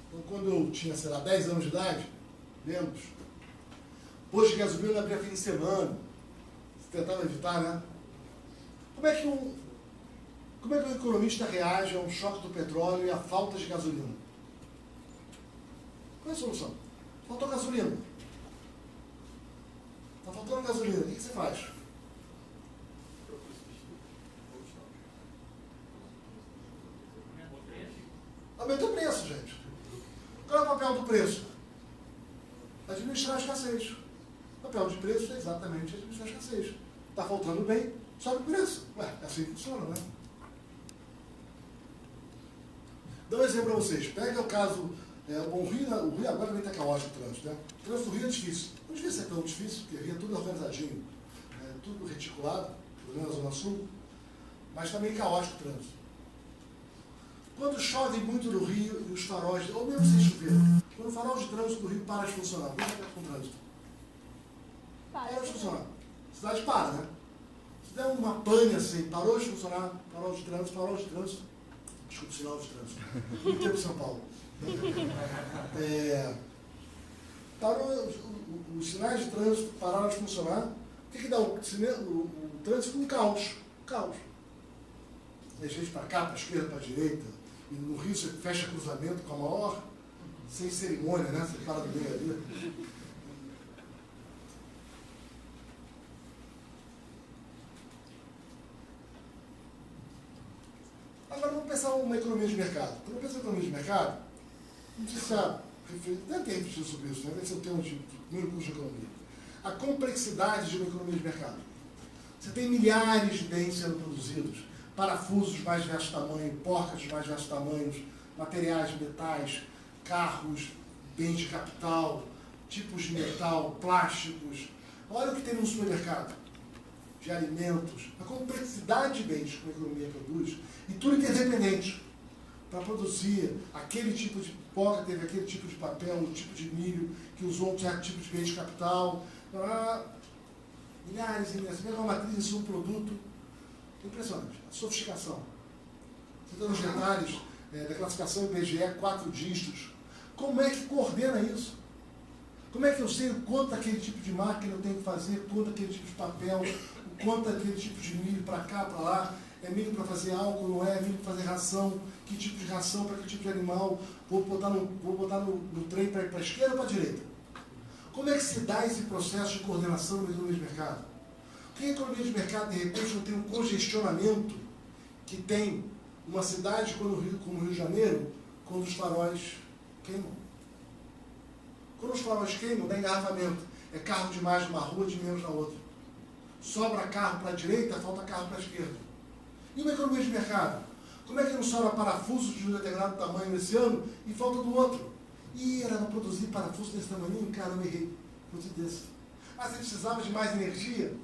Então, quando eu tinha, sei lá, 10 anos de idade, menos, posto de gasolina abria fim de semana. Você tentava evitar, né? Como é que um economista reage a um choque do petróleo e à falta de gasolina? Qual é a solução? Faltou gasolina. Está faltando gasolina. O que você faz? Aumenta o preço, gente. Qual é o papel do preço? Administrar a escassez. O papel de preço é exatamente administrar a escassez. Está faltando bem, sobe o preço. Ué, é assim que funciona, né? Dou um exemplo para vocês. Pega o caso, o Rio agora também está caótico o trânsito, né? O trânsito do Rio é difícil. Não devia ser tão difícil, porque o Rio é tudo organizadinho, tudo reticulado, pelo menos na Zona Sul, mas está meio caótico o trânsito. Quando chove muito no Rio e os faróis, ou mesmo sem chover, quando o farol de trânsito do Rio para de funcionar, o que acontece com o trânsito? Para de funcionar. A cidade para, né? Se der uma pane assim, parou de funcionar, farol de trânsito, desculpa, sinal de trânsito, muito tempo em São Paulo. Parou, os sinais de trânsito pararam de funcionar, o que dá? O trânsito com caos. Caos. Tem gente para cá, para a esquerda, para a direita. E no Rio você fecha cruzamento com a maior, sem cerimônia, né? Você para do meio ali. Agora vamos pensar uma economia de mercado. Quando eu penso em economia de mercado, não sei se sabe, deve ter refletido sobre isso, né? Deve ser o tema de primeiro curso de economia. A complexidade de uma economia de mercado. Você tem milhares de bens sendo produzidos, parafusos de mais diversos tamanhos, porcas de mais diversos tamanhos, materiais, metais, carros, bens de capital, tipos de metal, plásticos. Olha o que tem no supermercado, de alimentos, a complexidade de bens que a economia produz, e tudo interdependente. Para produzir aquele tipo de porca, teve aquele tipo de papel, o tipo de milho, que usou um certo tipo de bem de capital. Milhares e milhares. Você pega uma matriz em um produto. Impressionante. A sofisticação. Você tem nos detalhes da classificação IBGE, 4 dígitos. Como é que coordena isso? Como é que eu sei o quanto aquele tipo de máquina eu tenho que fazer, quanto aquele tipo de papel, o quanto aquele tipo de milho para cá, para lá, é milho para fazer álcool, não é milho para fazer ração, que tipo de ração para que tipo de animal, vou botar no trem para ir para a esquerda ou para a direita? Como é que se dá esse processo de coordenação da economia de mercado? Porque a economia de mercado, de repente, não tem um congestionamento que tem uma cidade como o Rio de Janeiro, quando os faróis queimam. Quando os faróis queimam, dá engarrafamento. É carro demais numa rua, de menos na outra. Sobra carro para a direita, falta carro para a esquerda. E uma economia de mercado? Como é que não sobra parafusos de um determinado tamanho esse ano e falta do outro? E era para produzir parafuso desse tamanho, caramba, errei. Produzir desse. Ah, você precisava de mais energia?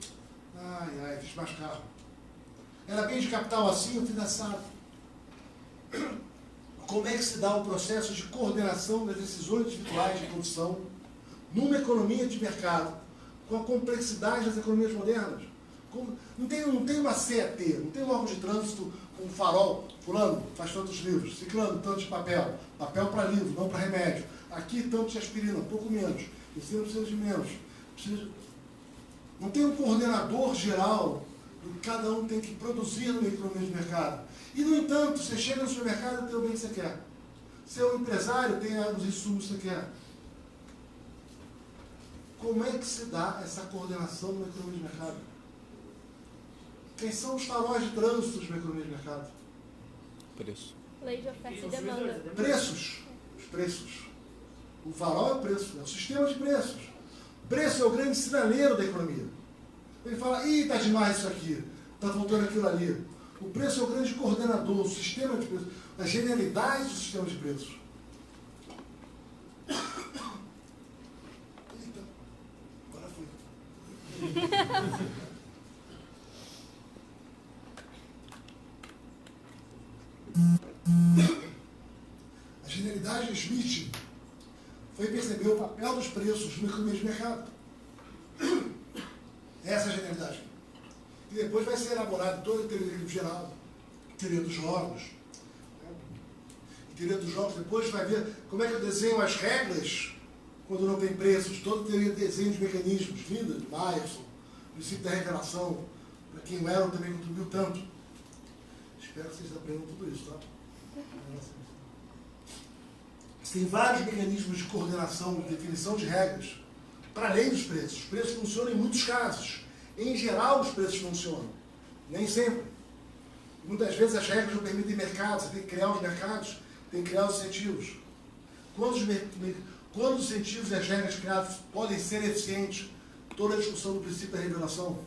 Ai, fiz mais carro. Era bem de capital assim, eu fiz assado. Como é que se dá o processo de coordenação das decisões individuais de produção numa economia de mercado, com a complexidade das economias modernas? Não tem uma CET, não tem um órgão de trânsito com um farol, fulano faz tantos livros, ciclano tanto de papel para livro, não para remédio, aqui tanto de aspirina, um pouco menos, ensino precisa de menos. Não tem um coordenador geral do que cada um tem que produzir numa economia de mercado. E, no entanto, você chega no supermercado e tem o bem que você quer. Você é um empresário, tem os insumos que você quer. Como é que se dá essa coordenação numa economia de mercado? Quem são os faróis de trânsito de uma economia de mercado? Preço. Lei de oferta e demanda. Preços. Os preços. O farol é o preço, é o sistema de preços. Preço é o grande sinaleiro da economia. Ele fala, está demais isso aqui, está faltando aquilo ali. O preço é o grande coordenador, o sistema de preços, a genialidade do sistema de preços. Eita, agora foi. genialidade de Smith foi perceber o papel dos preços no economia de mercado. Essa é a genialidade. E depois vai ser elaborado toda a teoria geral, teoria dos jogos. Teoria dos jogos, depois vai ver como é que eu desenho as regras quando não tem preços. Toda a teoria de desenho de mecanismos, vinda de Myerson, princípio da revelação, para quem o Elon também contribuiu tanto. Espero que vocês aprendam tudo isso, tá? Tem vários mecanismos de coordenação, de definição de regras, para além dos preços. Os preços funcionam em muitos casos. Em geral, os preços funcionam. Nem sempre. Muitas vezes as regras não permitem mercados, você tem que criar os mercados, tem que criar os incentivos. Quando os incentivos e as regras criadas podem ser eficientes, toda a discussão do princípio da revelação.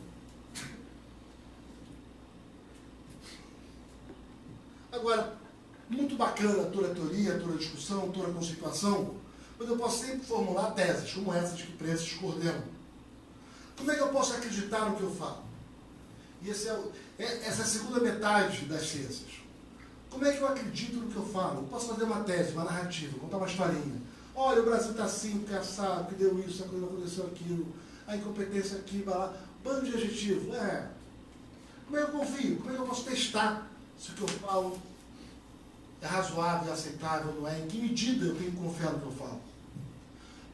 Agora, muito bacana toda a teoria, toda a discussão, toda a conceituação, mas eu posso sempre formular teses, como essa de que preços coordenam. Como é que eu posso acreditar no que eu falo? E essa é a segunda metade das ciências. Como é que eu acredito no que eu falo? Eu posso fazer uma tese, uma narrativa, contar uma historinha. Olha, o Brasil está assim, porque assado, que deu isso, a coisa aconteceu aquilo, a incompetência aqui, blá, bando de adjetivo. Como é que eu confio? Como é que eu posso testar se o que eu falo é razoável, é aceitável, não é? Em que medida eu tenho que confiar no que eu falo?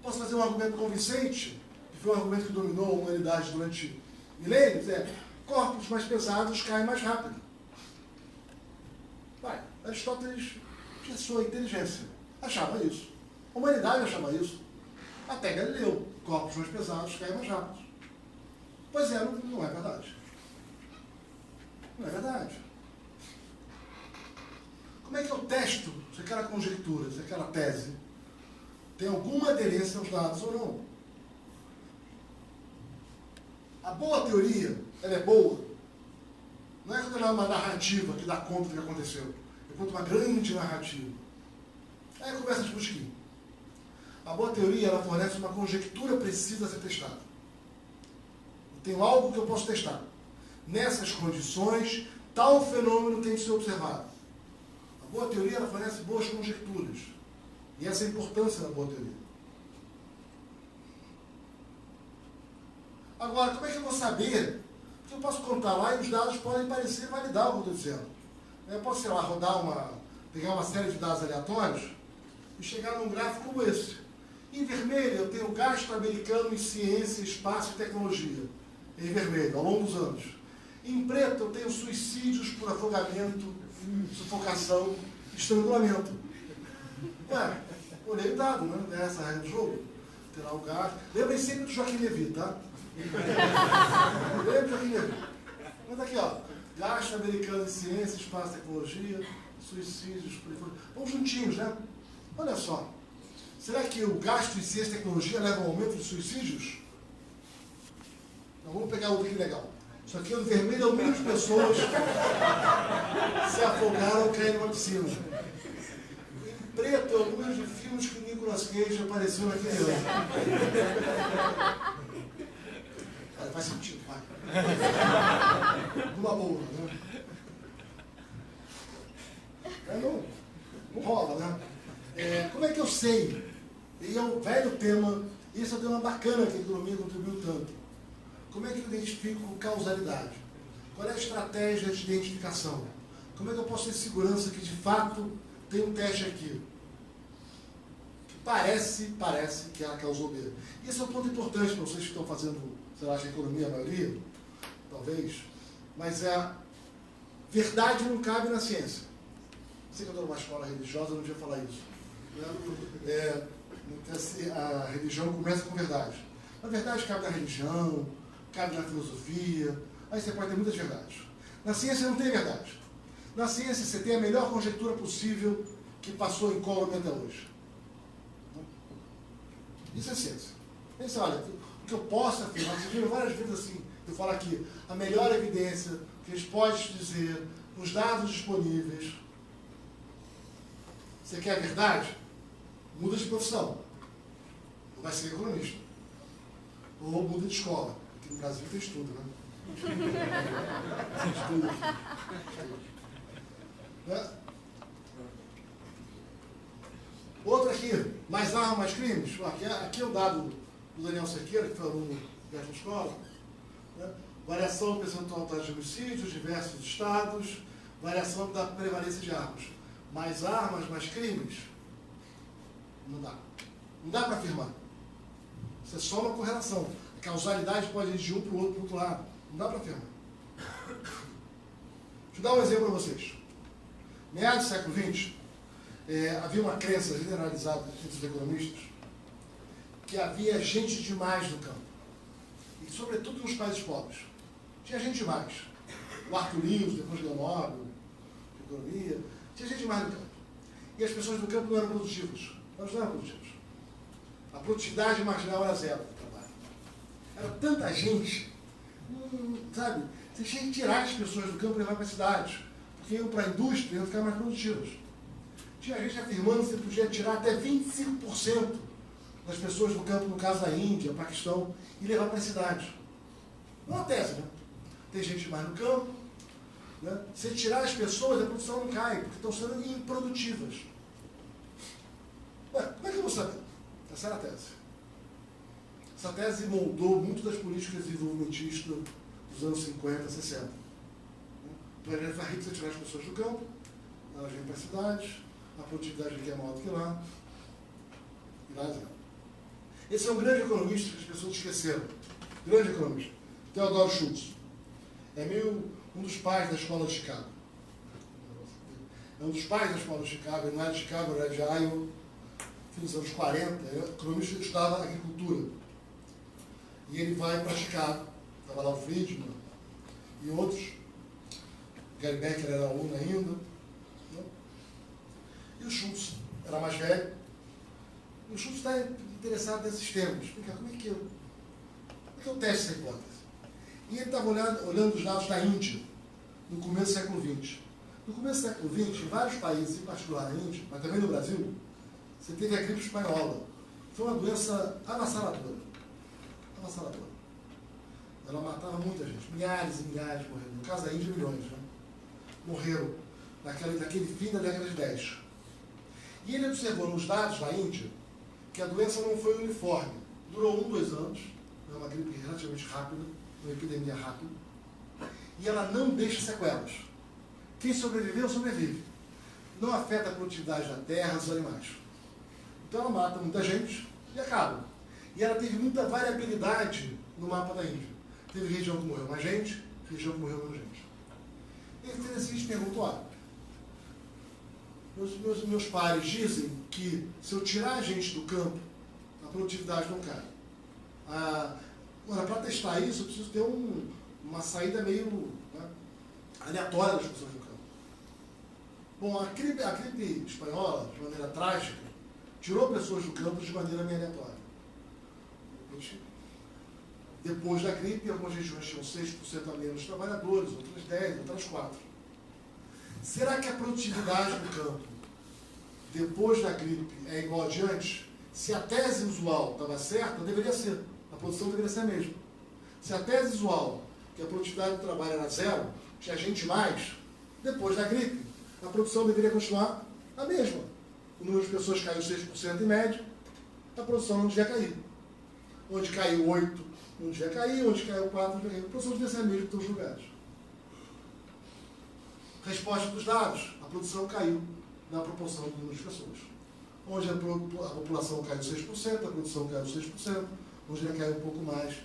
Posso fazer um argumento convincente, que foi um argumento que dominou a humanidade durante milênios, corpos mais pesados caem mais rápido. Aristóteles tinha sua inteligência, achava isso. A humanidade achava isso. Até Galileu, corpos mais pesados caem mais rápido. Pois é, não é verdade. Não é verdade. Como é que eu testo se aquela conjectura, se aquela tese tem alguma aderência aos dados ou não? A boa teoria, ela é boa. Não é quando ela é uma narrativa que dá conta do que aconteceu. Eu conto uma grande narrativa. Aí começa a discutir. A boa teoria, ela fornece uma conjectura precisa a ser testada. Eu tenho algo que eu posso testar. Nessas condições, tal fenômeno tem de ser observado. A boa teoria, ela fornece boas conjecturas. E essa é a importância da boa teoria. Agora, como é que eu vou saber? Porque eu posso contar lá e os dados podem parecer validar o que eu estou dizendo. Eu posso, sei lá, pegar uma série de dados aleatórios e chegar num gráfico como esse. Em vermelho, eu tenho o gasto americano em ciência, espaço e tecnologia. Em vermelho, ao longo dos anos. Em preto, eu tenho suicídios por afogamento, sufocação, estrangulamento. Olhei o dado, né? Essa é a regra do jogo. Terá o gasto. Lembrem sempre do Joaquim Levy, tá? Lembrem do Joaquim Levy. Mas aqui, ó. Gasto americano em ciência, espaço, tecnologia, suicídios, por aí fora. Vamos juntinhos, né? Olha só. Será que o gasto em ciência e tecnologia leva ao aumento de suicídios? Então, vamos pegar outro aqui legal. Isso aqui, o vermelho, é o número de pessoas se afogaram caindo numa piscina. Em preto, é o número de filmes que o Nicolas Cage apareceu naquele ano. Cara, faz sentido, vai. Numa boa, né? Não rola, né? Como é que eu sei? E é um velho tema, e esse é um tema bacana que a economia contribuiu tanto. Como é que eu identifico causalidade? Qual é a estratégia de identificação? Como é que eu posso ter segurança que, de fato, tem um teste aqui? Que parece que ela causou B. E esse é um ponto importante para vocês que estão fazendo, sei lá, a economia, a maioria, talvez, mas verdade não cabe na ciência. Sei que eu estou numa escola religiosa, eu não devia falar isso. A religião começa com verdade. A verdade cabe na religião, cabe na filosofia, aí você pode ter muitas verdades. Na ciência não tem verdade. Na ciência você tem a melhor conjectura possível que passou em incólume até hoje. Isso é ciência. Pensa, olha, o que eu posso afirmar, vocês viram várias vezes assim, eu falo aqui, a melhor evidência que eles podem te dizer, os dados disponíveis. Você quer a verdade? Muda de profissão. Ou vai ser economista. Ou muda de escola. Aqui no Brasil tem estudo, né? Estudo aqui. aqui, mais armas, mais crimes. Aqui é o dado do Daniel Cerqueira, que foi aluno dessa escola. Né? Variação do percentual de homicídios, diversos estados, variação da prevalência de armas. Mais armas, mais crimes? Não dá. Não dá para afirmar. Isso é só uma correlação. A causalidade pode ir de um para o outro lado. Não dá para afirmar. Deixa eu dar um exemplo para vocês. Meados do século XX, havia uma crença generalizada entre os economistas que havia gente demais no campo. E, sobretudo, nos países pobres. Tinha gente demais. O Arthur Lewis, depois do Nobel, de economia, tinha gente demais no campo. E as pessoas do campo não eram produtivas. Elas não eram produtivas. A produtividade marginal era zero do trabalho. Era tanta gente, sabe? Você tinha que tirar as pessoas do campo e levar para as cidades. Porque iam para a indústria e iam ficar mais produtivas. Tinha gente afirmando que você podia tirar até 25% das pessoas do campo, no caso da Índia, Paquistão, e levar para as cidades. Não é uma tese, né? Tem gente demais no campo. Né? Se tirar as pessoas, a produção não cai, porque estão sendo improdutivas. Ué, como é que eu vou saber? Essa era a tese. Essa tese moldou muito das políticas desenvolvimentistas dos anos 50, 60. Então, a gente vai rico se tirar as pessoas do campo, elas vêm para as cidades, a produtividade aqui é maior do que lá, e lá é zero. Esse é um grande economista que as pessoas esqueceram. Grande economista. Theodore Schultz. É meio um dos pais da escola de Chicago. É um dos pais da escola de Chicago, ele não era de Chicago, era de Iowa, nos anos 40, o economista estudava agricultura. E ele vai para Chicago, estava lá o Friedman e outros, Gary Becker era aluno ainda, né? E o Schultz era mais velho, e o Schultz está interessado nesses termos. Como é que eu testo essa hipótese? E ele estava olhando os dados da Índia, no começo do século XX. No começo do século XX, em vários países, em particular na Índia, mas também no Brasil, você teve a gripe espanhola. Foi uma doença avassaladora. Avassaladora. Ela matava muita gente. Milhares e milhares morreram. No caso da Índia, milhões. Né? Morreram naquele fim da década de 10. E ele observou nos dados da Índia que a doença não foi uniforme. Durou 1, 2 anos. É uma gripe relativamente rápida, uma epidemia rápida. E ela não deixa sequelas. Quem sobreviveu, sobrevive. Não afeta a produtividade da terra, dos animais. Então ela mata muita gente e acaba. E ela teve muita variabilidade no mapa da Índia. Teve região que morreu mais gente, região que morreu menos gente. Ele fez a seguinte pergunta: olha, meus pares dizem que se eu tirar a gente do campo, a produtividade não cai. Agora, para testar isso, eu preciso ter uma saída meio, né, aleatória das pessoas do campo. Bom, a gripe espanhola, de maneira trágica, tirou pessoas do campo de maneira meio aleatória. Depois da gripe, algumas regiões tinham 6% a menos trabalhadores, outras 10%, outras 4%. Será que a produtividade do campo, depois da gripe, é igual a de antes? Se a tese usual estava certa, deveria ser. A produção deveria ser a mesma. Se a tese usual, que a produtividade do trabalho era zero, tinha gente mais, depois da gripe, a produção deveria continuar a mesma. O número de pessoas caiu 6% em média, a produção não devia cair. Onde caiu 8%, não devia cair, onde caiu 4%, não devia cair. A produção devia ser a mesma em todos os lugares. Resposta dos dados: a produção caiu na proporção do número de pessoas. Onde a população caiu 6%, a produção caiu 6%, onde ela caiu um pouco mais,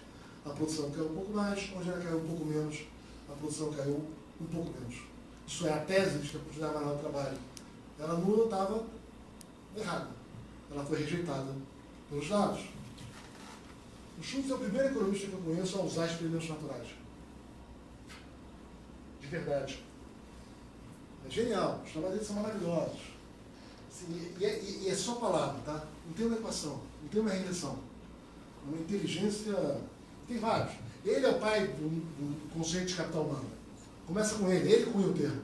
a produção caiu um pouco mais, onde ela caiu um pouco menos, a produção caiu um pouco menos. Isso é a tese de que a produtividade marginal do trabalho era nula, estava errada. Ela foi rejeitada pelos dados. O Schultz é o primeiro economista que eu conheço a usar experimentos naturais. De verdade. É genial. Os trabalhos dele são maravilhosos. Assim, e é só palavra, tá? Não tem uma equação, não tem uma regressão. Uma inteligência... Tem vários. Ele é o pai do conceito de capital humano. Começa com ele cunha o termo.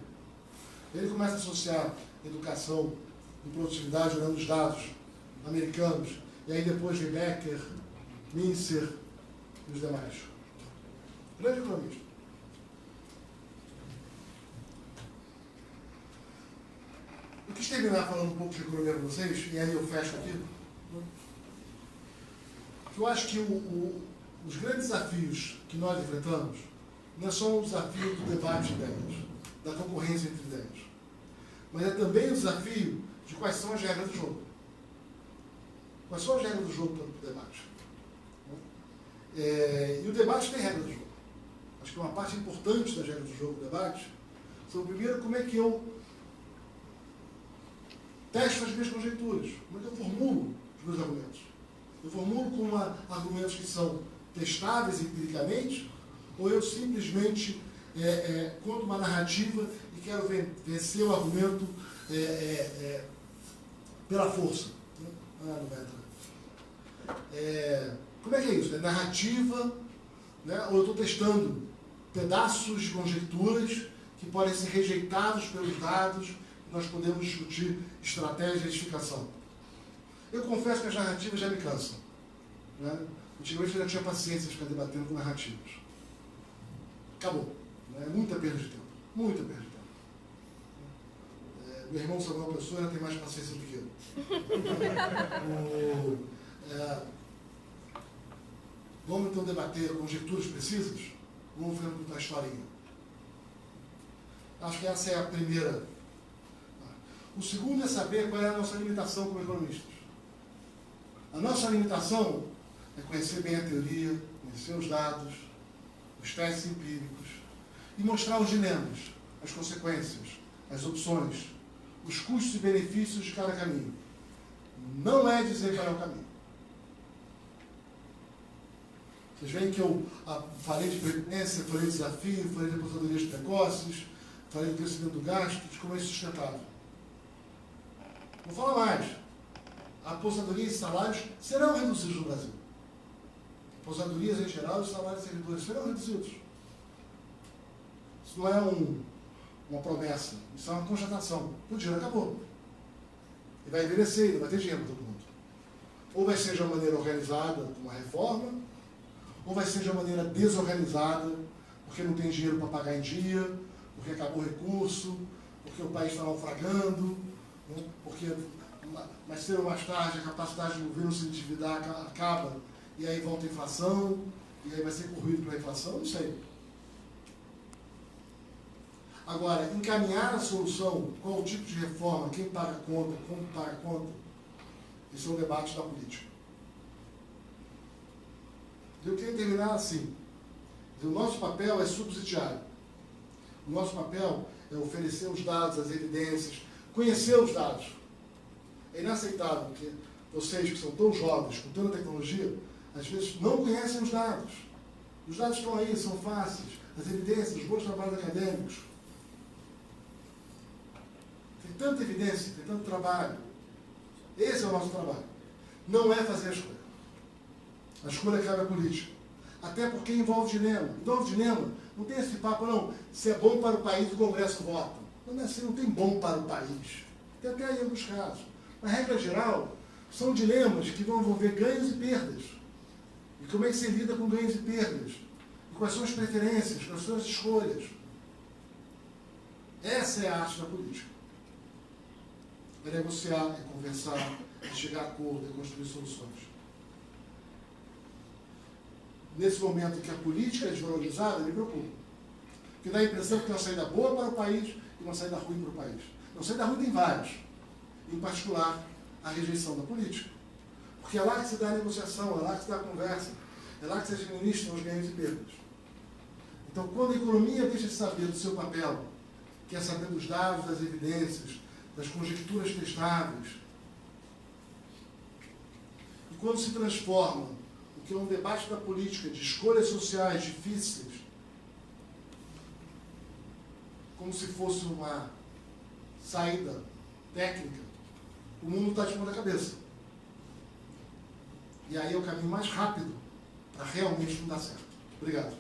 Ele começa a associar educação e produtividade olhando os dados americanos, e aí depois vem Becker, Mincer e os demais. Grande economista. Eu quis terminar falando um pouco de economia para vocês, e aí eu fecho aqui. Eu acho que os grandes desafios que nós enfrentamos não é só um desafio do debate de ideias, da concorrência entre ideias, mas é também o desafio de quais são as regras do jogo. Quais são as regras do jogo para o debate? E o debate tem regras do jogo. Acho que uma parte importante das regras do jogo do debate são, primeiro, como é que eu testo as minhas conjecturas, como é que eu formulo os meus argumentos. Eu formulo com argumentos que são testáveis empiricamente, ou eu simplesmente conto uma narrativa e quero vencer o argumento pela força. Não vai entrar. Como é que é isso? É narrativa, né? Ou eu estou testando pedaços de conjecturas que podem ser rejeitados pelos dados e nós podemos discutir estratégia de edificação. Eu confesso que as narrativas já me cansam. Né? Antigamente eu já tinha paciência de ficar debatendo com narrativas. Acabou. Né? Muita perda de tempo. Muita perda de tempo. Meu irmão Samuel Pessoa ainda tem mais paciência do que eu. Vamos então debater conjecturas precisas? Vamos ver a historinha. Acho que essa é a primeira. O segundo é saber qual é a nossa limitação como economistas. A nossa limitação é conhecer bem a teoria, conhecer os dados, os testes empíricos e mostrar os dilemas, as consequências, as opções, os custos e benefícios de cada caminho. Não é dizer qual é o caminho. Vocês veem que eu falei de previdência, falei de desafio, falei de aposentadorias precoces, falei do crescimento do gasto, de como é sustentável. Vou falar mais. A aposentadoria e salários serão reduzidos no Brasil. Aposentadorias em geral e os salários de servidores serão reduzidos. Isso não é uma promessa, isso é uma constatação. O dinheiro acabou. E vai envelhecer, não vai ter dinheiro para todo mundo. Ou vai ser de uma maneira organizada, com uma reforma, ou vai ser de uma maneira desorganizada, porque não tem dinheiro para pagar em dia, porque acabou o recurso, porque o país está naufragando, né? Porque mais cedo ou mais tarde a capacidade do governo se endividar acaba, e aí volta a inflação, e aí vai ser corrido pela inflação, não sei. Agora, encaminhar a solução, qual o tipo de reforma, quem paga a conta, como paga a conta, isso é um debate da política. Eu queria terminar assim. O nosso papel é subsidiário. O nosso papel é oferecer os dados, as evidências, conhecer os dados. É inaceitável que vocês, que são tão jovens, com tanta tecnologia, às vezes não conhecem os dados. Os dados estão aí, são fáceis. As evidências, os bons trabalhos acadêmicos. Tem tanta evidência, tem tanto trabalho. Esse é o nosso trabalho. Não é fazer a escolha. A escolha cabe à política. Até porque envolve dilema. Envolve dilema. Não tem esse papo, não. Se é bom para o país, o Congresso vota. Não é assim, não tem bom para o país. Tem até aí alguns casos. Na regra geral, são dilemas que vão envolver ganhos e perdas. E como é que se lida com ganhos e perdas? E quais são as preferências, quais são as escolhas? Essa é a arte da política. É negociar, é conversar, é chegar a acordo, é construir soluções. Nesse momento em que a política é desvalorizada, me preocupa. Porque dá a impressão que tem uma saída boa para o país e uma saída ruim para o país. Uma saída ruim tem várias. Em particular, a rejeição da política. Porque é lá que se dá a negociação, é lá que se dá a conversa, é lá que se administram os ganhos e perdas. Então, quando a economia deixa de saber do seu papel, que é saber dos dados, das evidências, das conjecturas testáveis, e quando se transforma o que é um debate da política, de escolhas sociais difíceis, como se fosse uma saída técnica, o mundo está de ponta cabeça. E aí é o caminho mais rápido para realmente não dar certo. Obrigado.